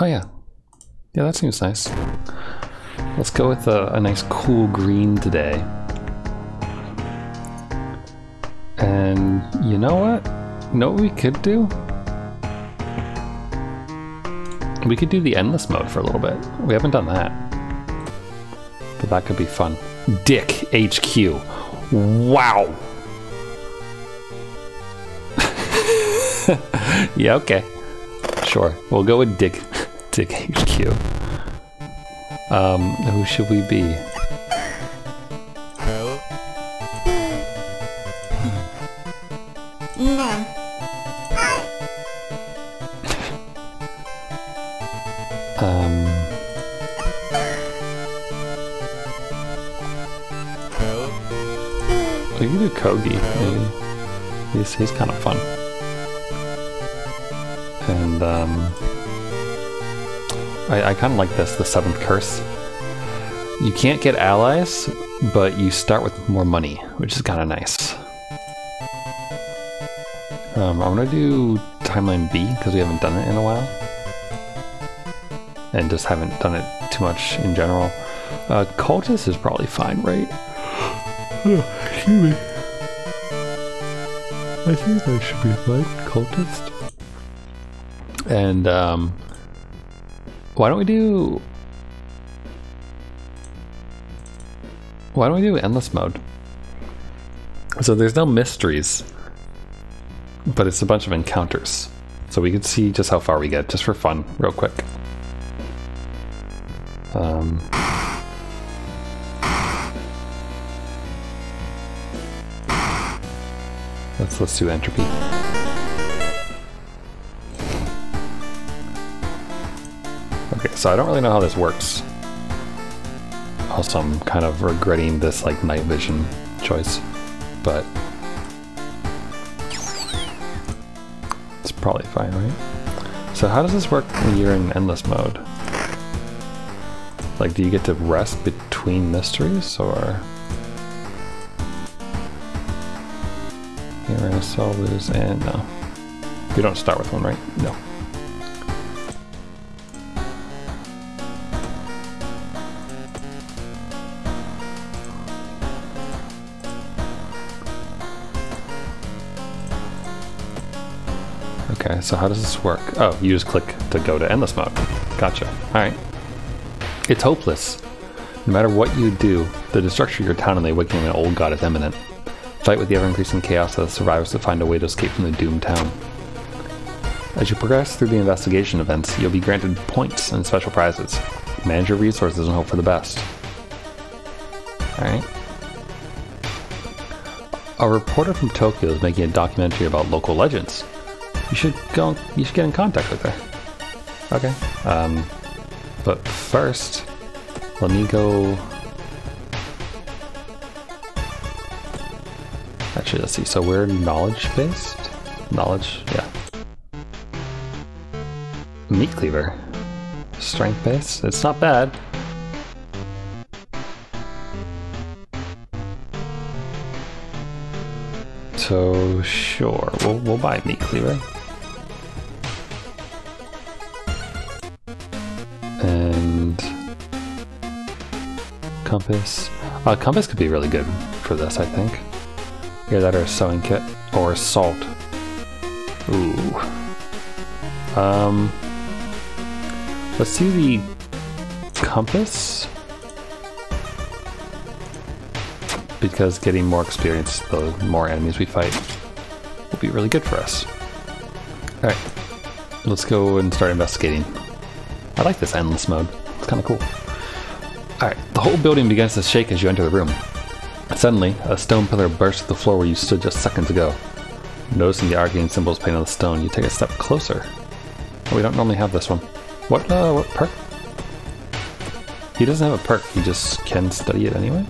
Oh yeah. Yeah, that seems nice. Let's go with a nice cool green today. And you know what? You know what we could do? We could do the endless mode for a little bit. We haven't done that. But that could be fun. Dick HQ. Wow. Yeah, okay. Sure. We'll go with Dick HQ. Who should we be? We can do Kogi, maybe. He's kind of fun. And I kind of like this, the 7th curse. You can't get allies, but you start with more money, which is kind of nice. I'm gonna do Timeline B, because we haven't done it in a while. And just haven't done it too much in general. Cultist is probably fine, right? Excuse me. I think that should be fine, Cultist. And why don't we do endless mode? So there's no mysteries, but it's a bunch of encounters. So we can see just how far we get, just for fun, real quick. Let's do entropy. Okay, so I don't really know how this works. Also, I'm kind of regretting this like night vision choice, but it's probably fine, right? So how does this work when you're in endless mode? Like, do you get to rest between mysteries, or? Sell, lose, and no. You don't start with one, right? No. Okay, so how does this work? Oh, you just click to go to endless mode. Gotcha. Alright. It's hopeless. No matter what you do, the destruction of your town and the awakening of an old god is imminent. Fight with the ever-increasing chaos of the survivors to find a way to escape from the doomed town. As you progress through the investigation events, you'll be granted points and special prizes. Manage your resources and hope for the best. Alright. A reporter from Tokyo is making a documentary about local legends. You should get in contact with her. Okay. But first, let me go. Actually, let's see. So we're knowledge-based? Knowledge, yeah. Meat cleaver. Strength-based? It's not bad. So, sure. We'll buy meat cleaver. And compass. Compass could be really good for this, I think. Either that or a sewing kit or salt. Ooh. Let's do the compass, because getting more experience, the more enemies we fight, will be really good for us. All right, let's go and start investigating. I like this endless mode. It's kind of cool. All right, the whole building begins to shake as you enter the room. Suddenly, a stone pillar bursts to the floor where you stood just seconds ago. Noticing the arcane symbols painted on the stone, you take a step closer. Oh, we don't normally have this one. What perk? He doesn't have a perk, he just can study it anyway?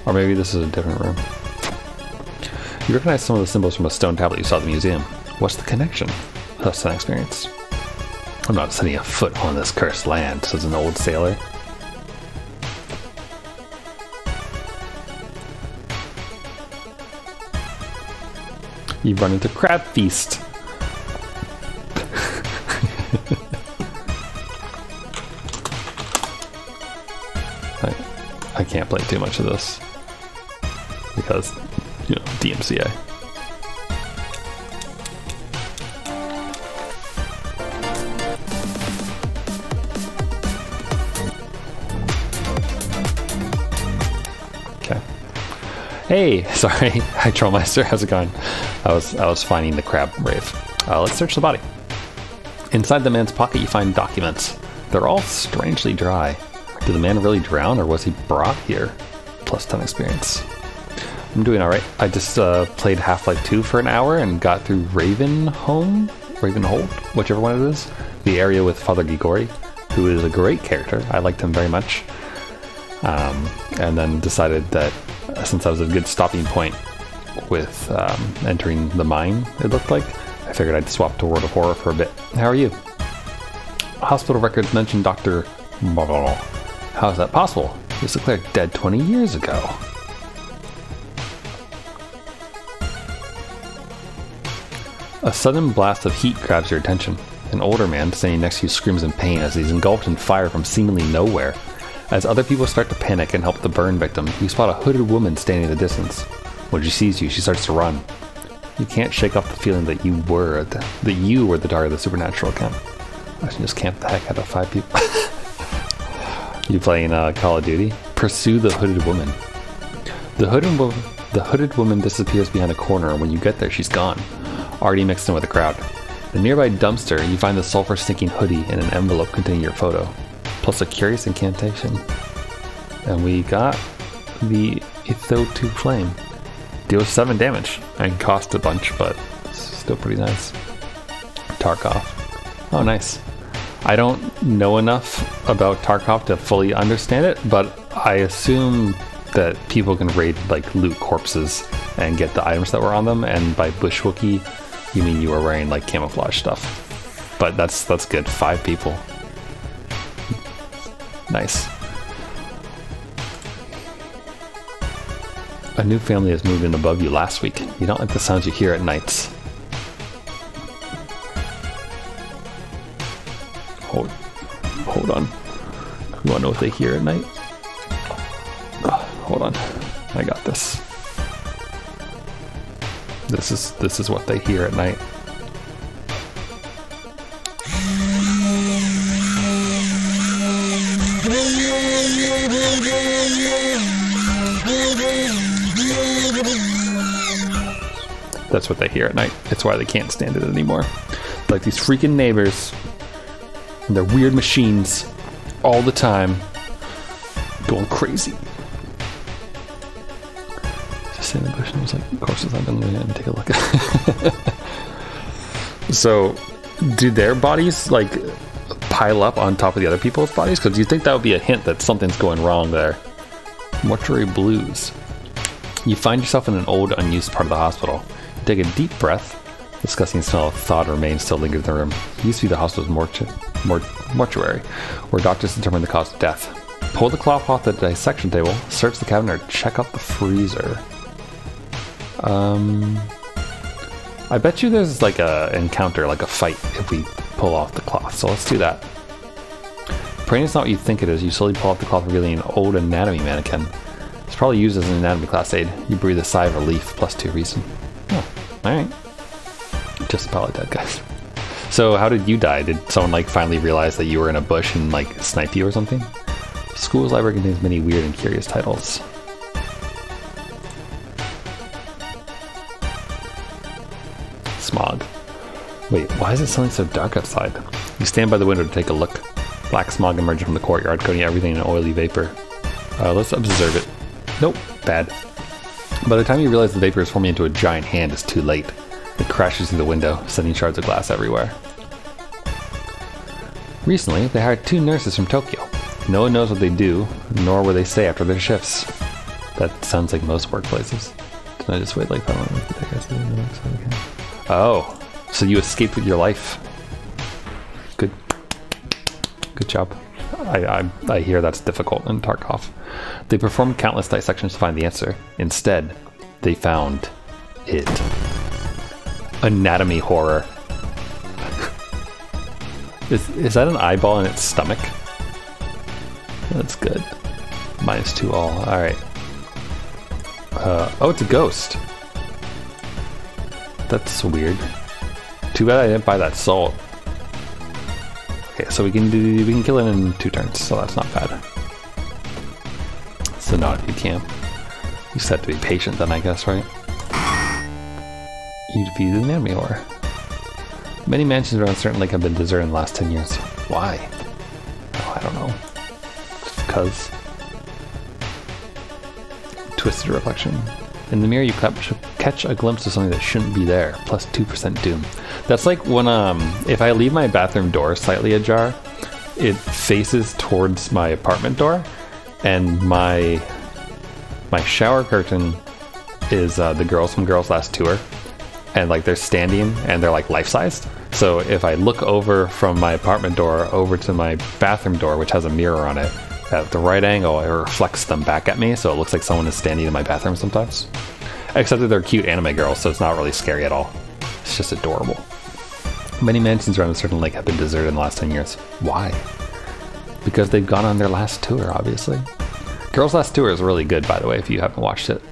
Or maybe this is a different room. You recognize some of the symbols from a stone tablet you saw at the museum. What's the connection? That's an experience. I'm not setting a foot on this cursed land, says an old sailor. You run into Crab Feast. I can't play too much of this because, you know, DMCA. Okay. Hey, sorry, hi Trollmeister, how's it going? I was finding the crab rave. Let's search the body. Inside the man's pocket, you find documents. They're all strangely dry. Did the man really drown, or was he brought here? Plus 10 experience. I'm doing alright. I just played Half-Life 2 for an hour and got through Ravenhold, whichever one it is. The area with Father Grigori, who is a great character. I liked him very much. And then decided that since that was a good stopping point with entering the mine, it looked like, I figured I'd swap to World of Horror for a bit. How are you? Hospital records mention Dr. Marvel. How is that possible? He was declared dead 20 years ago. A sudden blast of heat grabs your attention. An older man standing next to you screams in pain as he's engulfed in fire from seemingly nowhere. As other people start to panic and help the burn victim, you spot a hooded woman standing in the distance. When she sees you, she starts to run. You can't shake off the feeling that you were the target of the supernatural account. I should just camp the heck out of 5 people. You playing Call of Duty? Pursue the hooded woman. The hooded woman disappears behind a corner, and when you get there, she's gone, already mixed in with the crowd. In a nearby dumpster, you find the sulfur-stinking hoodie in an envelope containing your photo, plus a curious incantation. And we got the Itho-2 Flame. Deals 7 damage and cost a bunch, but it's still pretty nice. Tarkov. Oh, nice. I don't know enough about Tarkov to fully understand it, but I assume that people can raid, like, loot corpses and get the items that were on them, and by bushwookie, you mean you were wearing, like, camouflage stuff. But that's good. 5 people. Nice. A new family has moved in above you last week. You don't like the sounds you hear at nights. Hold on. You wanna know what they hear at night? Hold on. I got this. This is what they hear at night. That's what they hear at night. It's why they can't stand it anymore. Like these freaking neighbors and their weird machines all the time going crazy. Just in the bush and I was like, of course I've been going to take a look. So do their bodies like pile up on top of the other people's bodies? Because you think that would be a hint that something's going wrong there. Mortuary blues. You find yourself in an old, unused part of the hospital. Take a deep breath. Disgusting smell of thawed remains still lingers in the room. It used to be the hospital's mortuary, where doctors determine the cause of death. Pull the cloth off the dissection table, search the cabinet, or check out the freezer. I bet you there's like a encounter, like a fight, if we pull off the cloth. So let's do that. Praying is not what you think it is. You slowly pull off the cloth, revealing an old anatomy mannequin. It's probably used as an anatomy class aid. You breathe a sigh of relief, +2 reason. Oh, alright. Just probably dead, guys. So how did you die? Did someone like finally realize that you were in a bush and like snipe you or something? School's library contains many weird and curious titles. Smog. Wait, why is it suddenly so dark outside? You stand by the window to take a look. Black smog emerging from the courtyard, coating everything in oily vapor. Let's observe it. Nope, bad. By the time you realize the vapor is forming into a giant hand, it's too late. It crashes through the window, sending shards of glass everywhere. Recently, they hired 2 nurses from Tokyo. No one knows what they do, nor where they stay after their shifts. That sounds like most workplaces. Didn't I just wait like 5 minutes? Oh, so you escaped with your life. Good job. I hear that's difficult in Tarkov. They performed countless dissections to find the answer. Instead, they found it. Anatomy horror. Is that an eyeball in its stomach? That's good. -2 all. Alright. Oh, it's a ghost. That's weird. Too bad I didn't buy that salt. Okay, so we can kill it in 2 turns, so that's not bad. So not if you camp. You just have to be patient then, I guess, right? You defeated an enemy ore. Many mansions around Certain Lake have been deserted in the last 10 years. Why? Oh, I don't know. Just because. Twisted reflection. In the mirror, you catch a glimpse of something that shouldn't be there. Plus 2% doom. That's like when if I leave my bathroom door slightly ajar, it faces towards my apartment door, and my shower curtain is the girls from Girls Last Tour, and like they're standing and they're like life-sized. So if I look over from my apartment door over to my bathroom door, which has a mirror on it, at the right angle, it reflects them back at me, so it looks like someone is standing in my bathroom sometimes. Except that they're cute anime girls, so it's not really scary at all. It's just adorable. Many mansions around a certain lake have been deserted in the last 10 years. Why? Because they've gone on their last tour, obviously. Girls' Last Tour is really good, by the way, if you haven't watched it.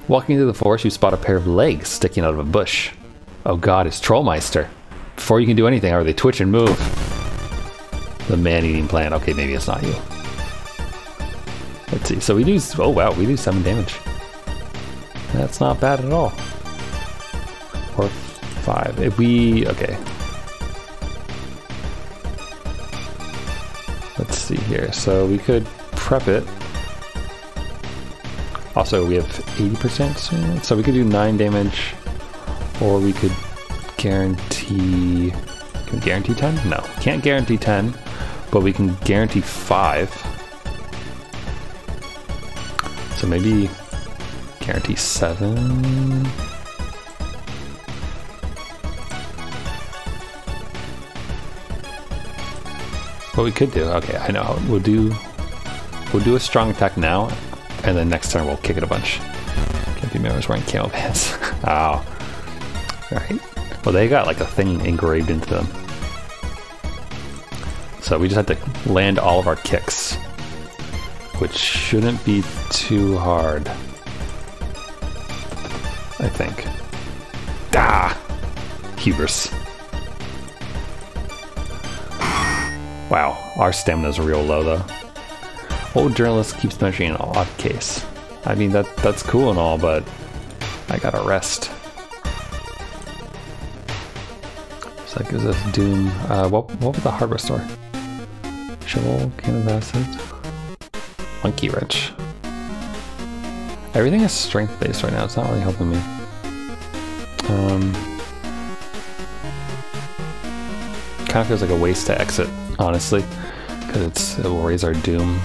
Walking through the forest, you spot a pair of legs sticking out of a bush. Oh god, it's Trollmeister. Before you can do anything, they twitch and move. The man-eating plant. Okay, maybe it's not you. Let's see. So we do... Oh wow, we do 7 damage. That's not bad at all. Or 5. If we... Okay. Let's see here. So we could prep it. Also, we have 80%, so we could do 9 damage, or we could guarantee... Can we guarantee 10? No, can't guarantee 10, but we can guarantee 5. So maybe guarantee 7. What we could do, okay, I know. We'll do a strong attack now, and then next turn we'll kick it a bunch. Can't be members wearing camo pants. Oh. Alright. Well, they got like a thing engraved into them. So we just have to land all of our kicks, which shouldn't be too hard, I think. Ah! Hubris. Wow, our stamina's real low though. Old journalist keeps mentioning an odd case. I mean, that's cool and all, but I gotta rest. So that gives us Doom. What was the hardware store? Shovel, can of acid, monkey wrench. Everything is strength based right now. It's not really helping me. Kind of feels like a waste to exit, honestly, because it will raise our Doom.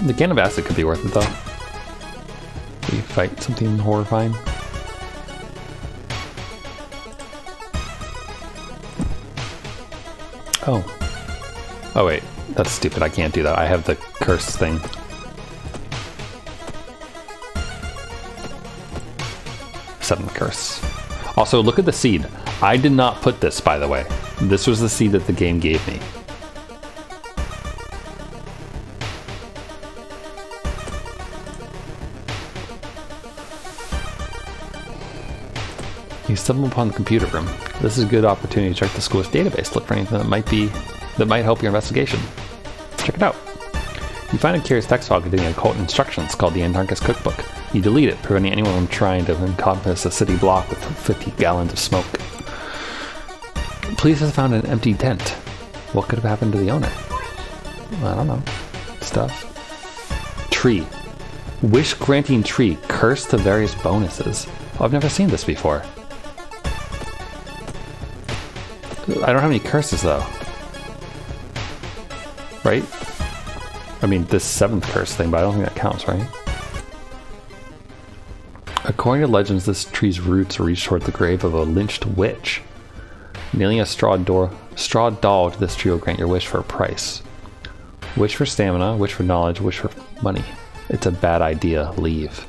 The can of acid could be worth it though. We fight something horrifying. Oh. Oh wait, that's stupid. I can't do that. I have the curse thing. Seventh curse. Also, look at the seed. I did not put this, by the way. This was the seed that the game gave me. You stumble upon the computer room. This is a good opportunity to check the school's database. Look for anything that might help your investigation. Check it out. You find a curious text file containing occult instructions called the Antarctic Cookbook. You delete it, preventing anyone from trying to encompass a city block with 50 gallons of smoke. Police have found an empty tent. What could have happened to the owner? I don't know. Stuff. Tree. Wish granting tree. Curse to various bonuses. Oh, I've never seen this before. I don't have any curses though. Right? I mean, this 7th curse thing, but I don't think that counts, right? According to legends, this tree's roots reach toward the grave of a lynched witch. Nailing a straw doll to this tree will grant your wish for a price. Wish for stamina, wish for knowledge, wish for money. It's a bad idea. Leave.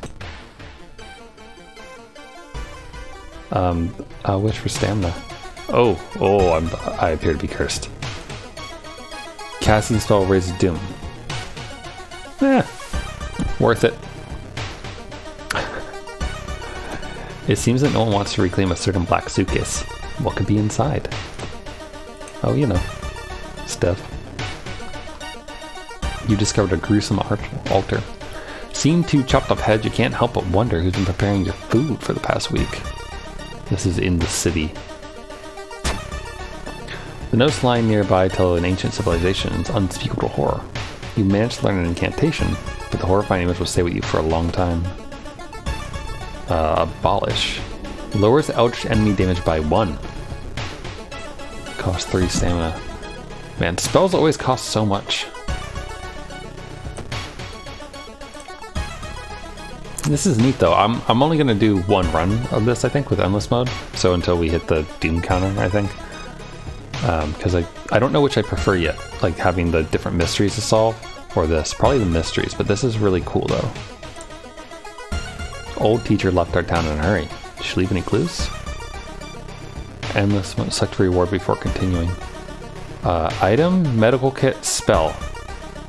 Wish for stamina. I appear to be cursed. Casting spell raises doom. Worth it. It seems that no one wants to reclaim a certain black suitcase. What could be inside? Oh, you know, stuff. You discovered a gruesome altar. Seeing two chopped off heads, you can't help but wonder who's been preparing your food for the past week. This is in the city. The notes lying nearby tell an ancient civilization's unspeakable horror. You managed to learn an incantation, but the horrifying image will stay with you for a long time. Abolish. Lowers eldritch enemy damage by 1. Cost 3 stamina. Man, spells always cost so much. This is neat though. I'm only gonna do one run of this, I think, with endless mode. So until we hit the doom counter, I think. Because I don't know which I prefer yet. Like having the different mysteries to solve, or this. Probably the mysteries, but this is really cool though. Old teacher left our town in a hurry. Did she leave any clues? Endless, select reward before continuing. Item, medical kit, spell,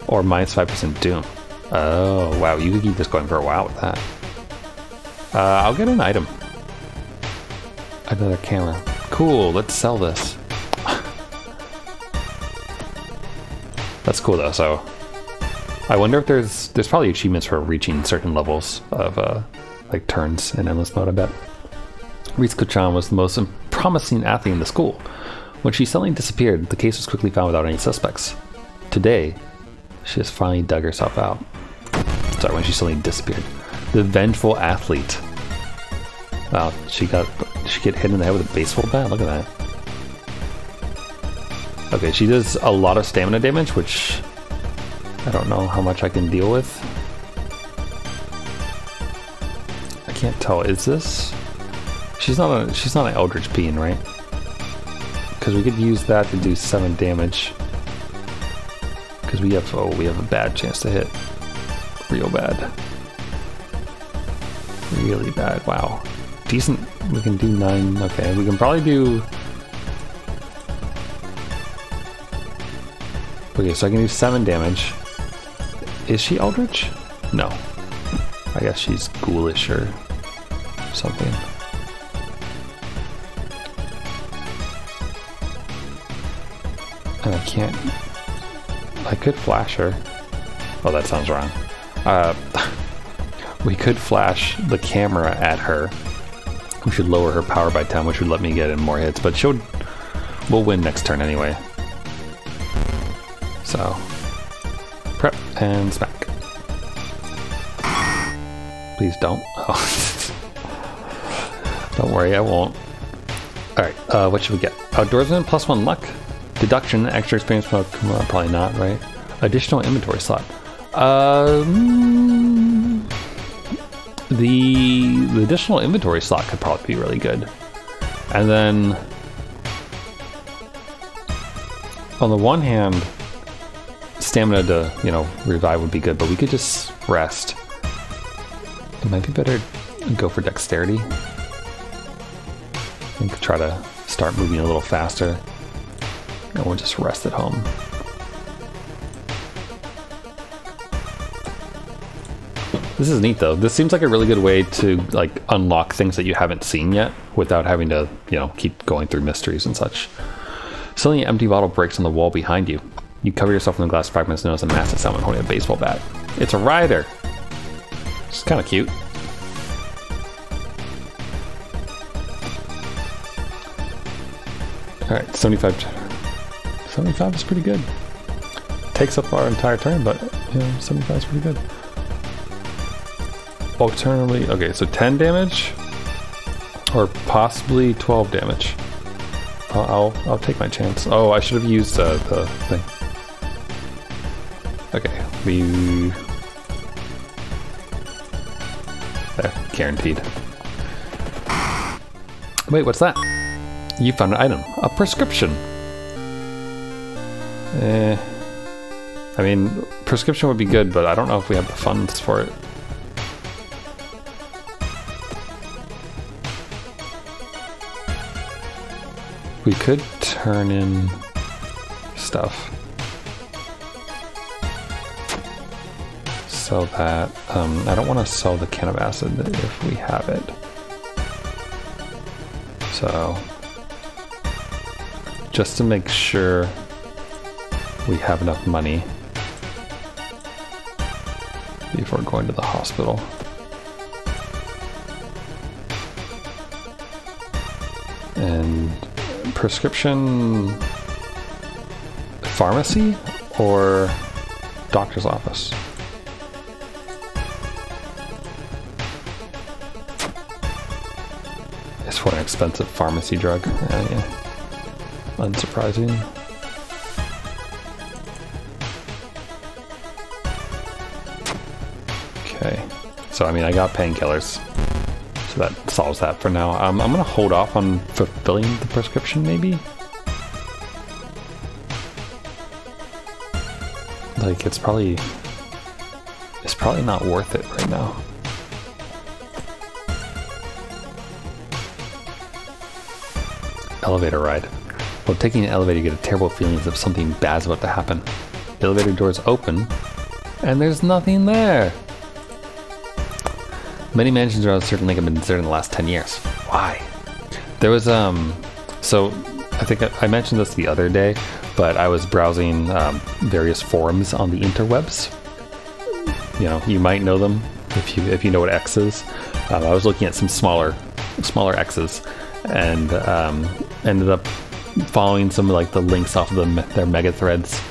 or minus 5% doom. Oh, wow, you could keep this going for a while with that. I'll get an item. Another camera. Cool, let's sell this. That's cool though, so... I wonder if there's probably achievements for reaching certain levels of, like, turns in endless mode, I bet. Ritsuko-chan was the most promising athlete in the school. When she suddenly disappeared, the case was quickly found without any suspects. Today, she has finally dug herself out. Sorry, when she suddenly disappeared. The vengeful athlete. Wow, she get hit in the head with a baseball bat? Look at that. Okay, she does a lot of stamina damage, which I don't know how much I can deal with. I can't tell. Is this? She's not an Eldritch Being, right? Because we could use that to do 7 damage. Because we have a bad chance to hit. Real bad. Really bad. Wow. Decent. We can do 9. Okay, we can probably do... Okay, so I can do 7 damage. Is she Eldritch? No. I guess she's ghoulish or something. And I can't... I could flash her. Oh, that sounds wrong. We could flash the camera at her. We should lower her power by 10, which would let me get in more hits, but we'll win next turn anyway. So, prep and smack. Please don't. Oh. Don't worry, I won't. Alright, what should we get? Outdoorsman, +1 luck. Deduction, extra experience, probably not, right? Additional inventory slot. The additional inventory slot could probably be really good. And then, on the one hand, stamina to, revive would be good, but we could just rest. It might be better to go for dexterity. And try to start moving a little faster. And we'll just rest at home. This is neat though. This seems like a really good way to unlock things that you haven't seen yet without having to, keep going through mysteries and such. Suddenly an empty bottle breaks on the wall behind you. You cover yourself in the glass fragments and notice a massive someone holding a baseball bat. It's a rider. It's kind of cute. Alright, 75 is pretty good. Takes up our entire turn, but 75 is pretty good. Alternatively, okay, so 10 damage or possibly 12 damage. I'll take my chance. Oh, I should have used the thing. Okay, guaranteed. Wait, what's that? You found an item. A prescription. I mean, prescription would be good, but I don't know if we have the funds for it. We could turn in sell that. I don't want to sell the can of acid if we have it. So, just to make sure we have enough money before going to the hospital. And prescription pharmacy or doctor's office? It's for an expensive pharmacy drug. Yeah. Unsurprising. Okay. So, I mean, I got painkillers. So that solves that for now. I'm gonna hold off on fulfilling the prescription, maybe? Like, it's probably not worth it right now. Elevator ride. While taking an elevator, you get a terrible feeling as if something bad's about to happen. The elevator doors open, and there's nothing there. Many mansions around Surfing Lake have been deserted in the last 10 years. Why? There was, so I think I mentioned this the other day, but I was browsing various forums on the interwebs. You know, you might know them if you know what X is. I was looking at some smaller X's and ended up following some like the links off of their mega threads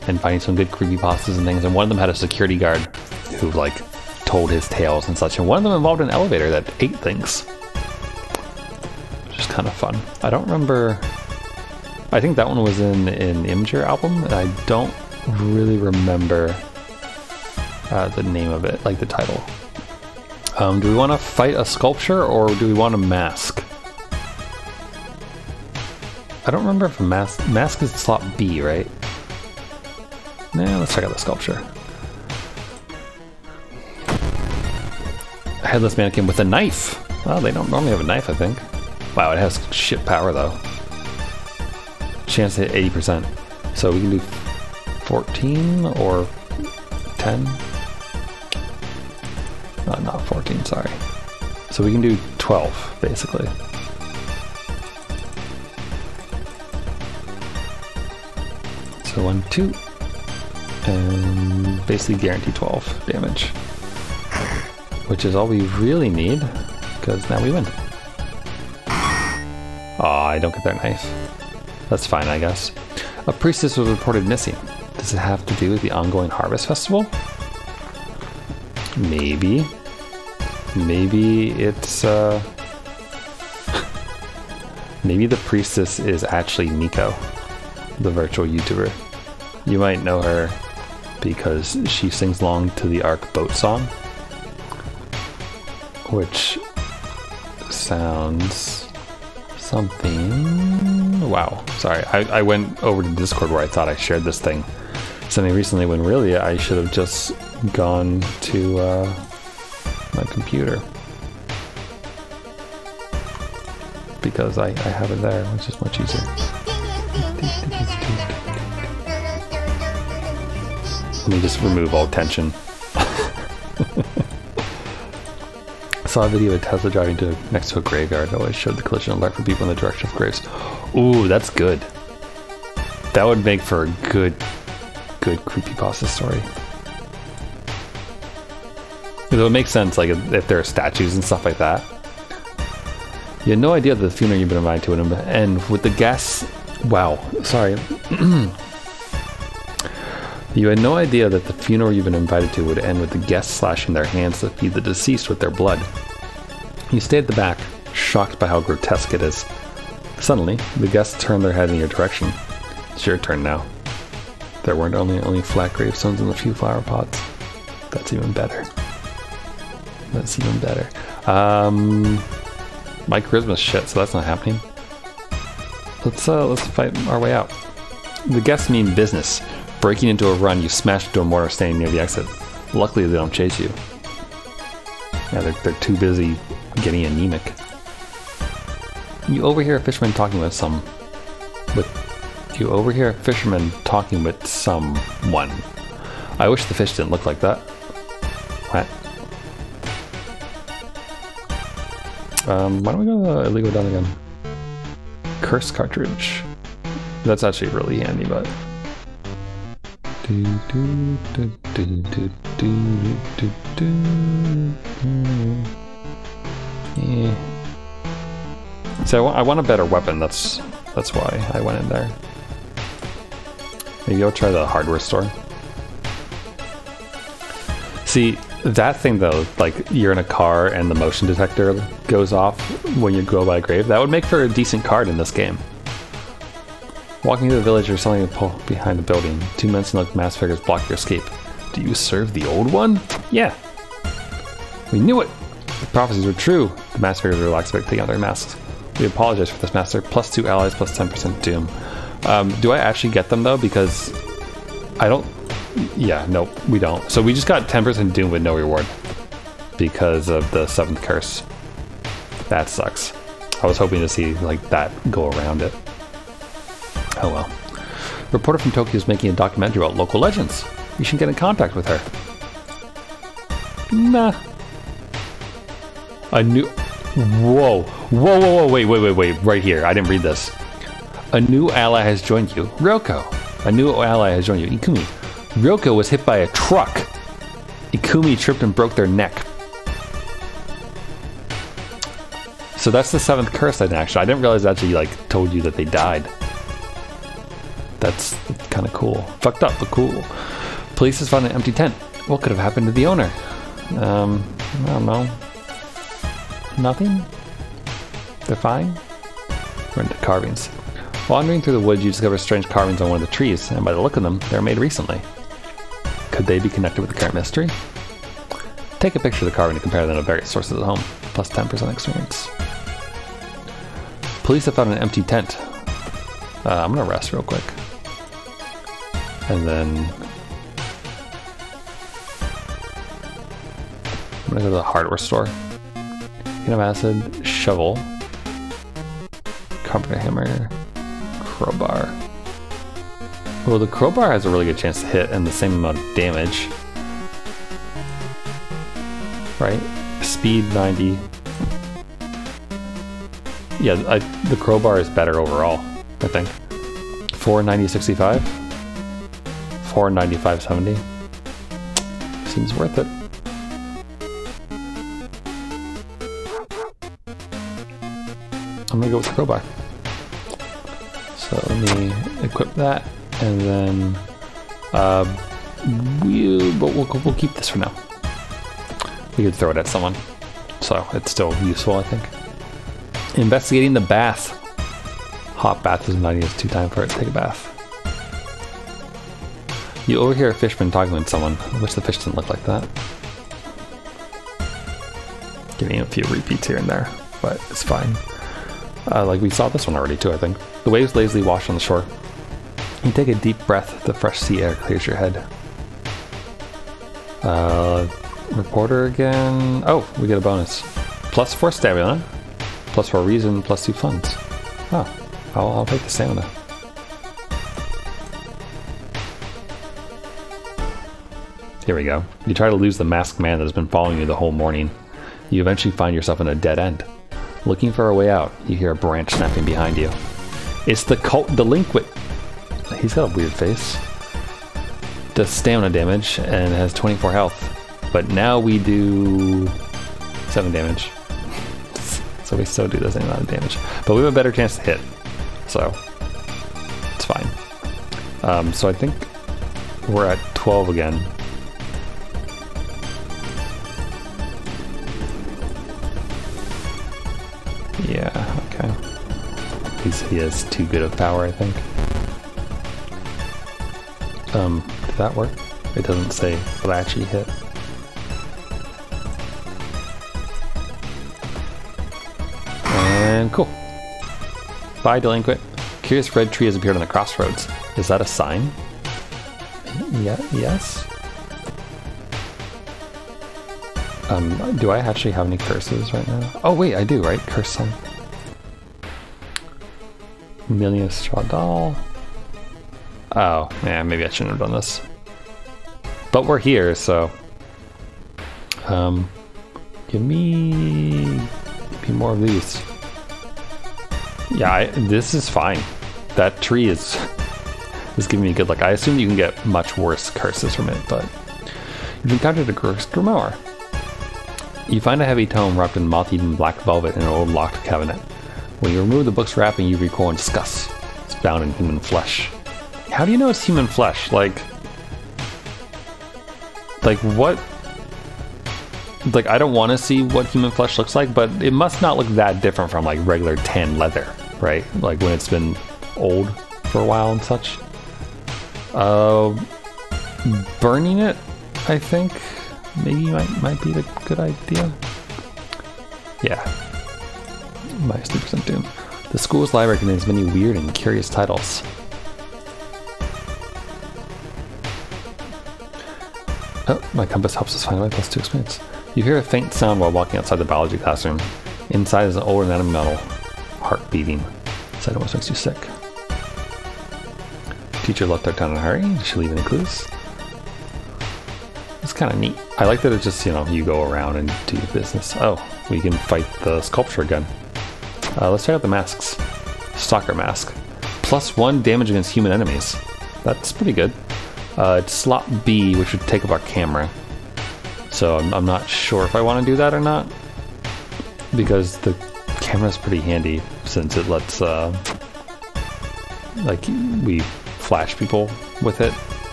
and finding some good creepypastas and things. And one of them had a security guard who like told his tales and such, and one of them involved an elevator that ate things, which is kind of fun. I don't remember. I think that one was in the Imgur album, and I don't really remember the name of it, like the title. Do we want to fight a sculpture or do we want a mask? I don't remember if a mask is slot B, right? Nah, let's check out the sculpture. A headless mannequin with a knife. Oh, they don't normally have a knife, I think. Wow, it has shit power though. Chance to hit 80%. So we can do 14 or 10? Not 14, sorry. So we can do 12, basically. So 1, 2, and basically guarantee 12 damage. Which is all we really need, because now we win. Aw, I don't get their knife. That's fine, I guess. A priestess was reported missing. Does it have to do with the ongoing harvest festival? Maybe. Maybe it's, maybe the priestess is actually Nico, the virtual YouTuber. You might know her because she sings along to the Ark boat song, which sounds something. Wow, sorry. I went over to Discord where I thought I shared this thing something recently when really I should have just gone to my computer because I have it there, which is much easier. Let me just remove all tension. I saw a video of Tesla driving next to a graveyard. It always showed the collision alert for people in the direction of graves. Ooh, that's good. That would make for a good creepypasta story. It would make sense, like if there are statues and stuff like that. You had no idea that the funeral you've been invited to would end with the guests. Wow, sorry. You had no idea that the funeral you've been invited to would end with the guests slashing their hands to feed the deceased with their blood. You stayed at the back, shocked by how grotesque it is. Suddenly, the guests turned their head in your direction. It's your turn now. There weren't only flat gravestones and a few flower pots. That's even better. That's even better. My charisma's shit, so that's not happening. Let's fight our way out. The guests mean business. Breaking into a run, you smash into a mortar standing near the exit. Luckily, they don't chase you. Yeah, they're too busy getting anemic. You overhear a fisherman talking with someone. I wish the fish didn't look like that. What? Why don't we go to illegal done again? Curse cartridge. That's actually really handy, but. Yeah. So I want a better weapon. That's why I went in there. Maybe I'll try the hardware store. See, that thing though, like you're in a car and the motion detector goes off when you go by a grave, that would make for a decent card in this game. Walking through the village or selling a pole behind a building. 2 menacing-looking masked figures block your escape. Do you serve the old one? Yeah. We knew it! The prophecies were true. The masked figures relaxed by taking out their masks. We apologize for this, Master. +2 allies, +10% doom. Do I actually get them though? Because I don't... Yeah, nope, we don't. So we just got 10% doom with no reward because of the 7th curse. That sucks. I was hoping to see like that go around it. Oh well. Reporter from Tokyo is making a documentary about local legends. You should get in contact with her. Nah. A new... Whoa. Wait, right here. I didn't read this. A new ally has joined you. Ryoko. A new ally has joined you. Ikumi. Ryoko was hit by a truck. Ikumi tripped and broke their neck. So that's the 7th curse in action. I didn't realize it actually like told you that they died. That's kind of cool. Fucked up, but cool. Police has found an empty tent. What could have happened to the owner? I don't know. Nothing? They're fine? We're into carvings. Wandering through the woods, you discover strange carvings on one of the trees, and by the look of them, they were made recently. Could they be connected with the current mystery? Take a picture of the carving and compare them to various sources at home. +10% experience. Police have found an empty tent. I'm gonna rest real quick. And then I'm gonna go to the hardware store. Can have acid, shovel, carpenter hammer, crowbar. Well, the crowbar has a really good chance to hit and the same amount of damage. Right? Speed 90. Yeah, the crowbar is better overall, I think. 490, 65. 495, 70. Seems worth it. I'm gonna go with the crowbar. So let me equip that, and then we'll keep this for now. We could throw it at someone, so it's still useful, I think. Investigating the bath. Hot bath is not even too time for it to take a bath. You overhear a fisherman talking with someone. I wish the fish didn't look like that. Getting a few repeats here and there, but it's fine. Like we saw this one already too, I think. The waves lazily wash on the shore. You take a deep breath, the fresh sea air clears your head. Reporter again. Oh, we get a bonus. +4 stamina, +4 reason, +2 funds. Oh, I'll take the stamina. Here we go. You try to lose the masked man that has been following you the whole morning. You eventually find yourself in a dead end. Looking for a way out, you hear a branch snapping behind you. It's the cult delinquent. He's got a weird face. Does stamina damage and has 24 health. But now we do 7 damage. So we still do the same amount of damage. But we have a better chance to hit. So it's fine. So I think we're at 12 again. Yeah, okay. He has too good of power, I think. Did that work? It doesn't say what I actually hit. And cool. Bye, delinquent. Curious red tree has appeared on the crossroads. Is that a sign? Yeah, yes. Do I actually have any curses right now? Oh wait, I do, right? Curse sign. Million straw doll. Oh, yeah, maybe I shouldn't have done this. But we're here, so Give me more of these. Yeah, this is fine. That tree is giving me a good luck. I assume you can get much worse curses from it, but you've encountered a cursed grimoire. You find a heavy tome wrapped in moth-eaten black velvet in an old locked cabinet. When you remove the book's wrapping, you recoil in disgust. It's bound in human flesh. How do you know it's human flesh? Like what? Like, I don't want to see what human flesh looks like, but it must not look that different from like regular tan leather, right? Like when it's been old for a while and such. Burning it, I think, maybe might be the good idea. Yeah. Minus 2% doom. The school's library contains many weird and curious titles. Oh, my compass helps us find a way +2 experience. You hear a faint sound while walking outside the biology classroom. Inside is an old inanimate model, heart beating. Sight almost makes you sick. Teacher left our town in a hurry. Did she leave any clues? It's kind of neat. I like that it's just, you know, you go around and do your business. Oh, we can fight the sculpture again. Let's check out the masks. Stalker mask. +1 damage against human enemies. That's pretty good. It's slot B, which would take up our camera. So I'm not sure if I want to do that or not. Because the camera's pretty handy since it lets, like, we flash people with it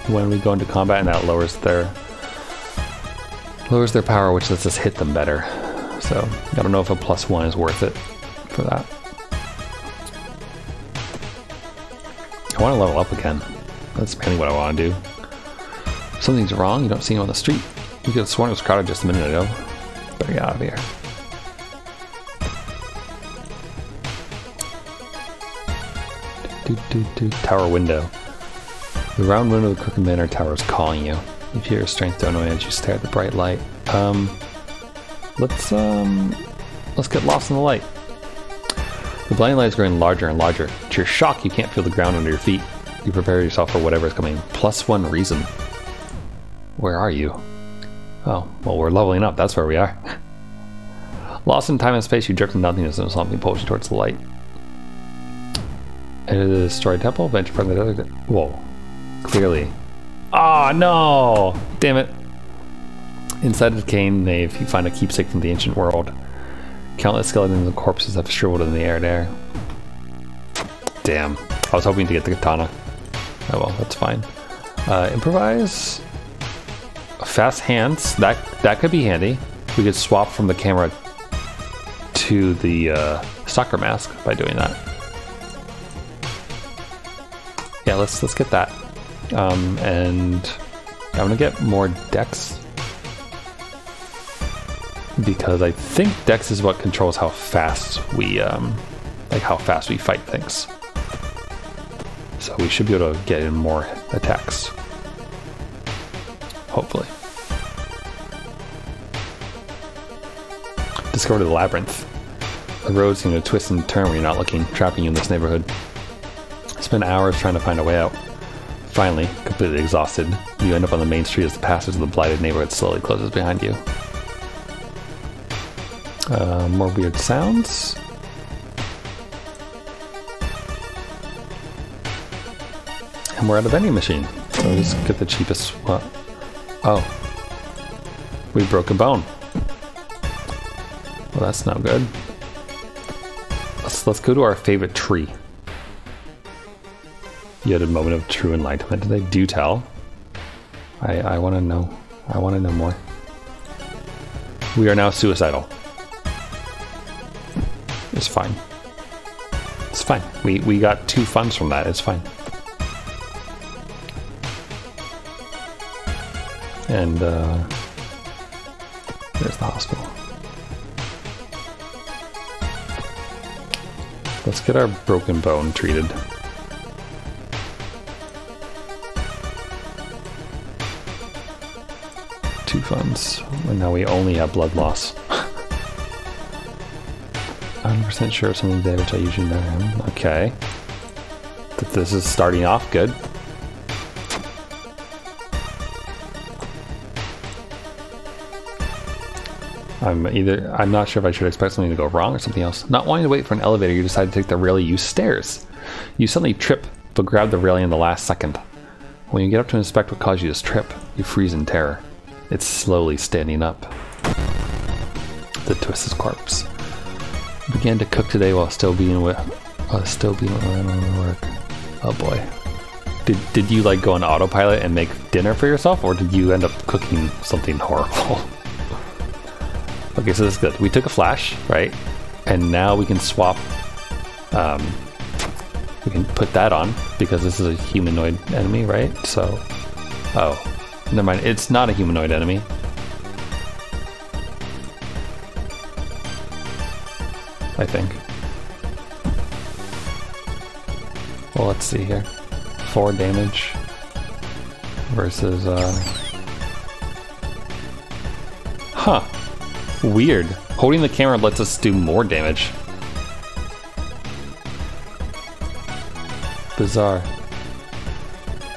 when we go into combat, and that lowers their power, which lets us hit them better. So I don't know if a +1 is worth it for that. I want to level up again. That's mainly what I want to do. If something's wrong, you don't see him on the street. You could have sworn it was crowded just a minute ago. Better get out of here. Tower window. The round window of the Crooked Manor Tower is calling you. You feel your strength to annoy as you stare at the bright light. Let's get lost in the light. The blinding light is growing larger and larger. To your shock, you can't feel the ground under your feet. You prepare yourself for whatever is coming. +1 reason. Where are you? Oh, well, we're leveling up. That's where we are. Lost in time and space, you drift in nothingness and something pulls you towards the light. Enter the destroyed temple. Venture from the other. Whoa. Clearly. Ah, oh, no! Damn it. Inside the decaying nave, you find a keepsake from the ancient world. Countless skeletons and corpses have shriveled in the air there. Damn. I was hoping to get the katana. Oh well, that's fine. Improvise. Fast hands. That could be handy. We could swap from the camera to the stalker mask by doing that. Yeah, let's get that. And I'm gonna get more dex because I think dex is what controls how fast we how fast we fight things. So we should be able to get in more attacks. Hopefully. Discover the labyrinth. The roads seem to twist and turn when you're not looking, trapping you in this neighborhood. Spend hours trying to find a way out. Finally, completely exhausted, you end up on the main street as the passage of the blighted neighborhood slowly closes behind you. More weird sounds. And we're at a vending machine, so we'll just get the cheapest one. Oh, we broke a bone. Well, that's not good. Let's go to our favorite tree. You had a moment of true enlightenment. They do tell. I want to know. I want to know more. We are now suicidal. It's fine. It's fine. We got 2 funds from that. It's fine. And there's the hospital. Let's get our broken bone treated. Two funds. And now we only have blood loss. 100% sure of something today, which I usually never am. Okay. This is starting off good. I'm not sure if I should expect something to go wrong or something else. Not wanting to wait for an elevator, you decide to take the rarely used stairs. You suddenly trip, but grab the railing in the last second. When you get up to inspect what caused you to trip, you freeze in terror. It's slowly standing up. The twisted corpse. Began to cook today while still being with work. Oh boy. Did you like go on autopilot and make dinner for yourself, or did you end up cooking something horrible? Okay, so that's good. We took a flash, right? And now we can swap. We can put that on because this is a humanoid enemy, right? So, oh, never mind. It's not a humanoid enemy. I think. Well, let's see here. 4 damage versus huh. Weird. Holding the camera lets us do more damage. Bizarre.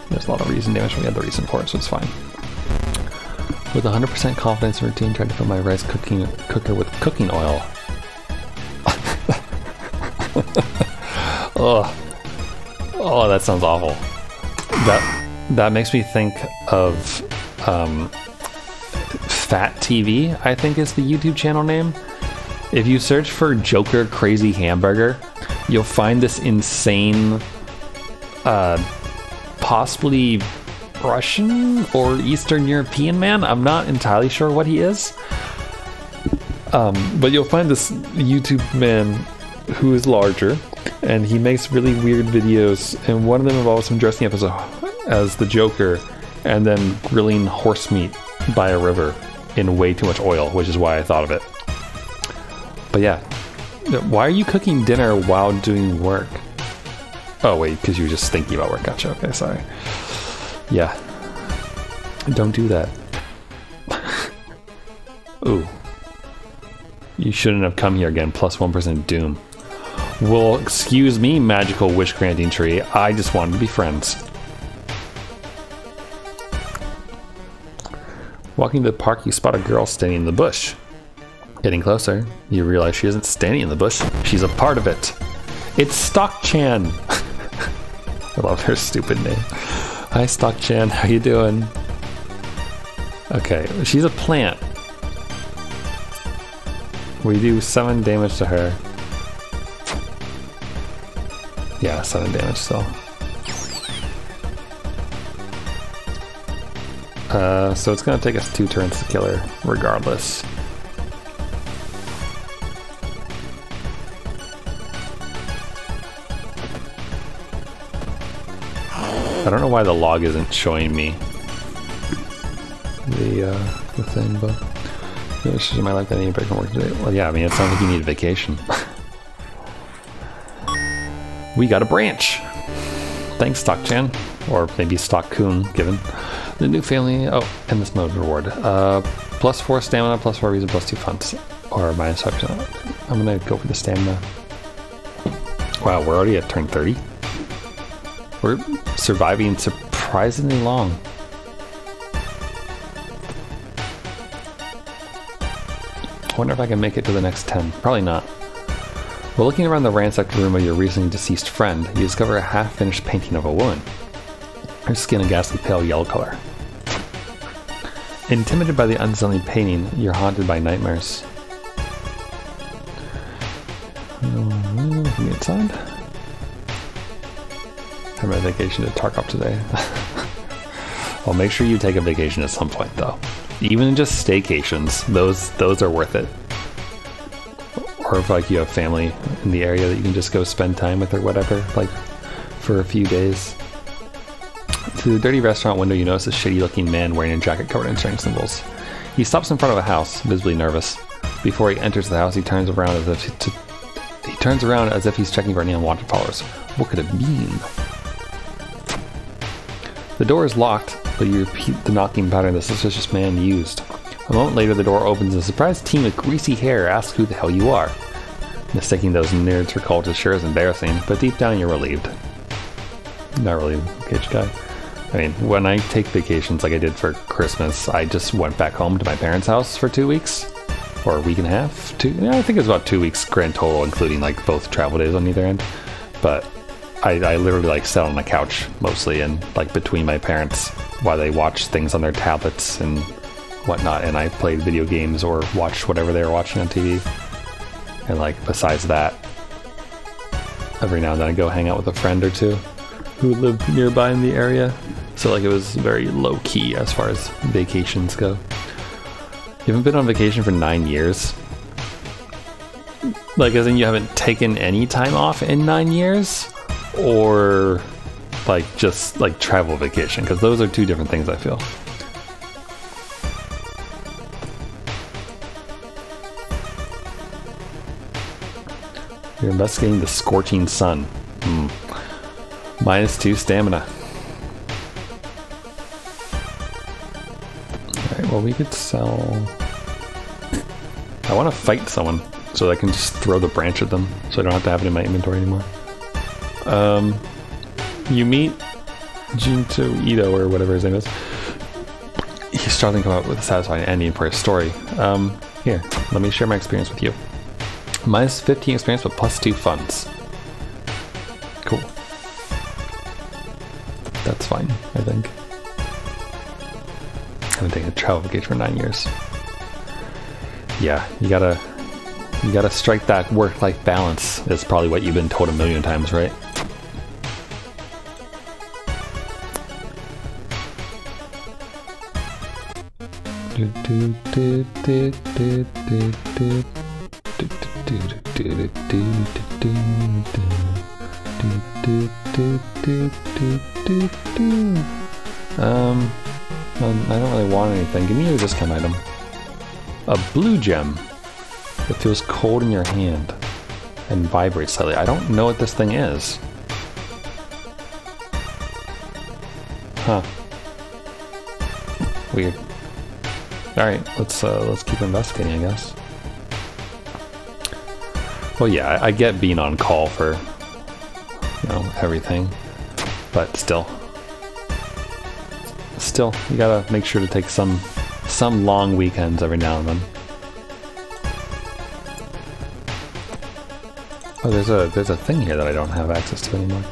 There's a lot of reason damage when we had the reason for it, so it's fine. With 100% confidence routine, tried to fill my rice cooker with cooking oil. Ugh. Oh, that sounds awful. That makes me think of Fat TV, I think is the YouTube channel name. If you search for Joker Crazy Hamburger, you'll find this insane, possibly Russian or Eastern European man. I'm not entirely sure what he is. But you'll find this YouTube man who is larger, and he makes really weird videos, and one of them involves him dressing up as the Joker and then grilling horse meat by a river in way too much oil, which is why I thought of it. But yeah, why are you cooking dinner while doing work? Oh wait, because you were just thinking about work. Gotcha. Okay, sorry. Yeah, don't do that. Ooh, you shouldn't have come here again. Plus 1% doom. Well, excuse me, magical wish granting tree. I just wanted to be friends. Walking to the park, you spot a girl standing in the bush. Getting closer, you realize she isn't standing in the bush. She's a part of it. It's Stock-chan. I love her stupid name. Hi, Stock-chan. How you doing? Okay, she's a plant. We do 7 damage to her. Yeah, 7 damage still. So it's gonna take us 2 turns to kill her, regardless. I don't know why the log isn't showing me the thing, but this is my life that I need a break from work today. Well, yeah, I mean, it sounds like you need a vacation. We got a branch. Thanks, Stock-chan, or maybe Stock-kun, given the new family. Oh, and this mode reward. Plus 4 stamina, plus 4 reason, plus 2 funds, or minus 5%. I'm gonna go for the stamina. Wow, we're already at turn 30. We're surviving surprisingly long. I wonder if I can make it to the next 10. Probably not. While looking around the ransacked room of your recently deceased friend, you discover a half-finished painting of a woman. Her skin a ghastly pale yellow color. Intimidated by the unsettling painting, you're haunted by nightmares. From the inside. I'm on vacation to Tarkov today. Well, make sure you take a vacation at some point, though. Even just staycations, those are worth it. Or if like you have family in the area that you can just go spend time with or whatever, like for a few days. Through the dirty restaurant window, you notice a shady-looking man wearing a jacket covered in strange symbols. He stops in front of a house, visibly nervous. Before he enters the house, he turns around as if he's checking for any unwanted followers. What could it mean? The door is locked, but you repeat the knocking pattern the suspicious man used. A moment later, the door opens and a surprised teen with greasy hair asks who the hell you are. Mistaking those nerds for cultists sure is embarrassing, but deep down you're relieved. Not really, Cage Guy. I mean, when I take vacations like I did for Christmas, I just went back home to my parents' house for 2 weeks. or a week and a half. Yeah, I think it was about 2 weeks grand total, including like both travel days on either end. But I literally like sat on the couch mostly and like between my parents while they watched things on their tablets and whatnot, and I played video games or watched whatever they were watching on TV. And like besides that, every now and then I go hang out with a friend or two who lived nearby in the area. So like it was very low key as far as vacations go. You haven't been on vacation for 9 years? Like as in you haven't taken any time off in 9 years? Or like just like travel vacation? Because those are two different things I feel. You're investigating the scorching sun. -2 stamina. Alright, well we could sell... I want to fight someone so that I can just throw the branch at them so I don't have to have it in my inventory anymore. You meet Junto Ito or whatever his name is. He's struggling to come up with a satisfying ending for his story. Here, let me share my experience with you. -15 experience but +2 funds. Cool. That's fine, I think. I haven't taken a travel vacation for 9 years. Yeah, you gotta strike that work-life balance. Is probably what you've been told a million times, right? I don't really want anything. Give me a discount item. A blue gem. It feels cold in your hand and vibrates slightly. I don't know what this thing is. Huh. Weird. Alright, let's keep investigating, I guess. Well, yeah, I get being on call for, you know, everything, but still, you gotta make sure to take some long weekends every now and then. Oh, there's a thing here that I don't have access to anymore.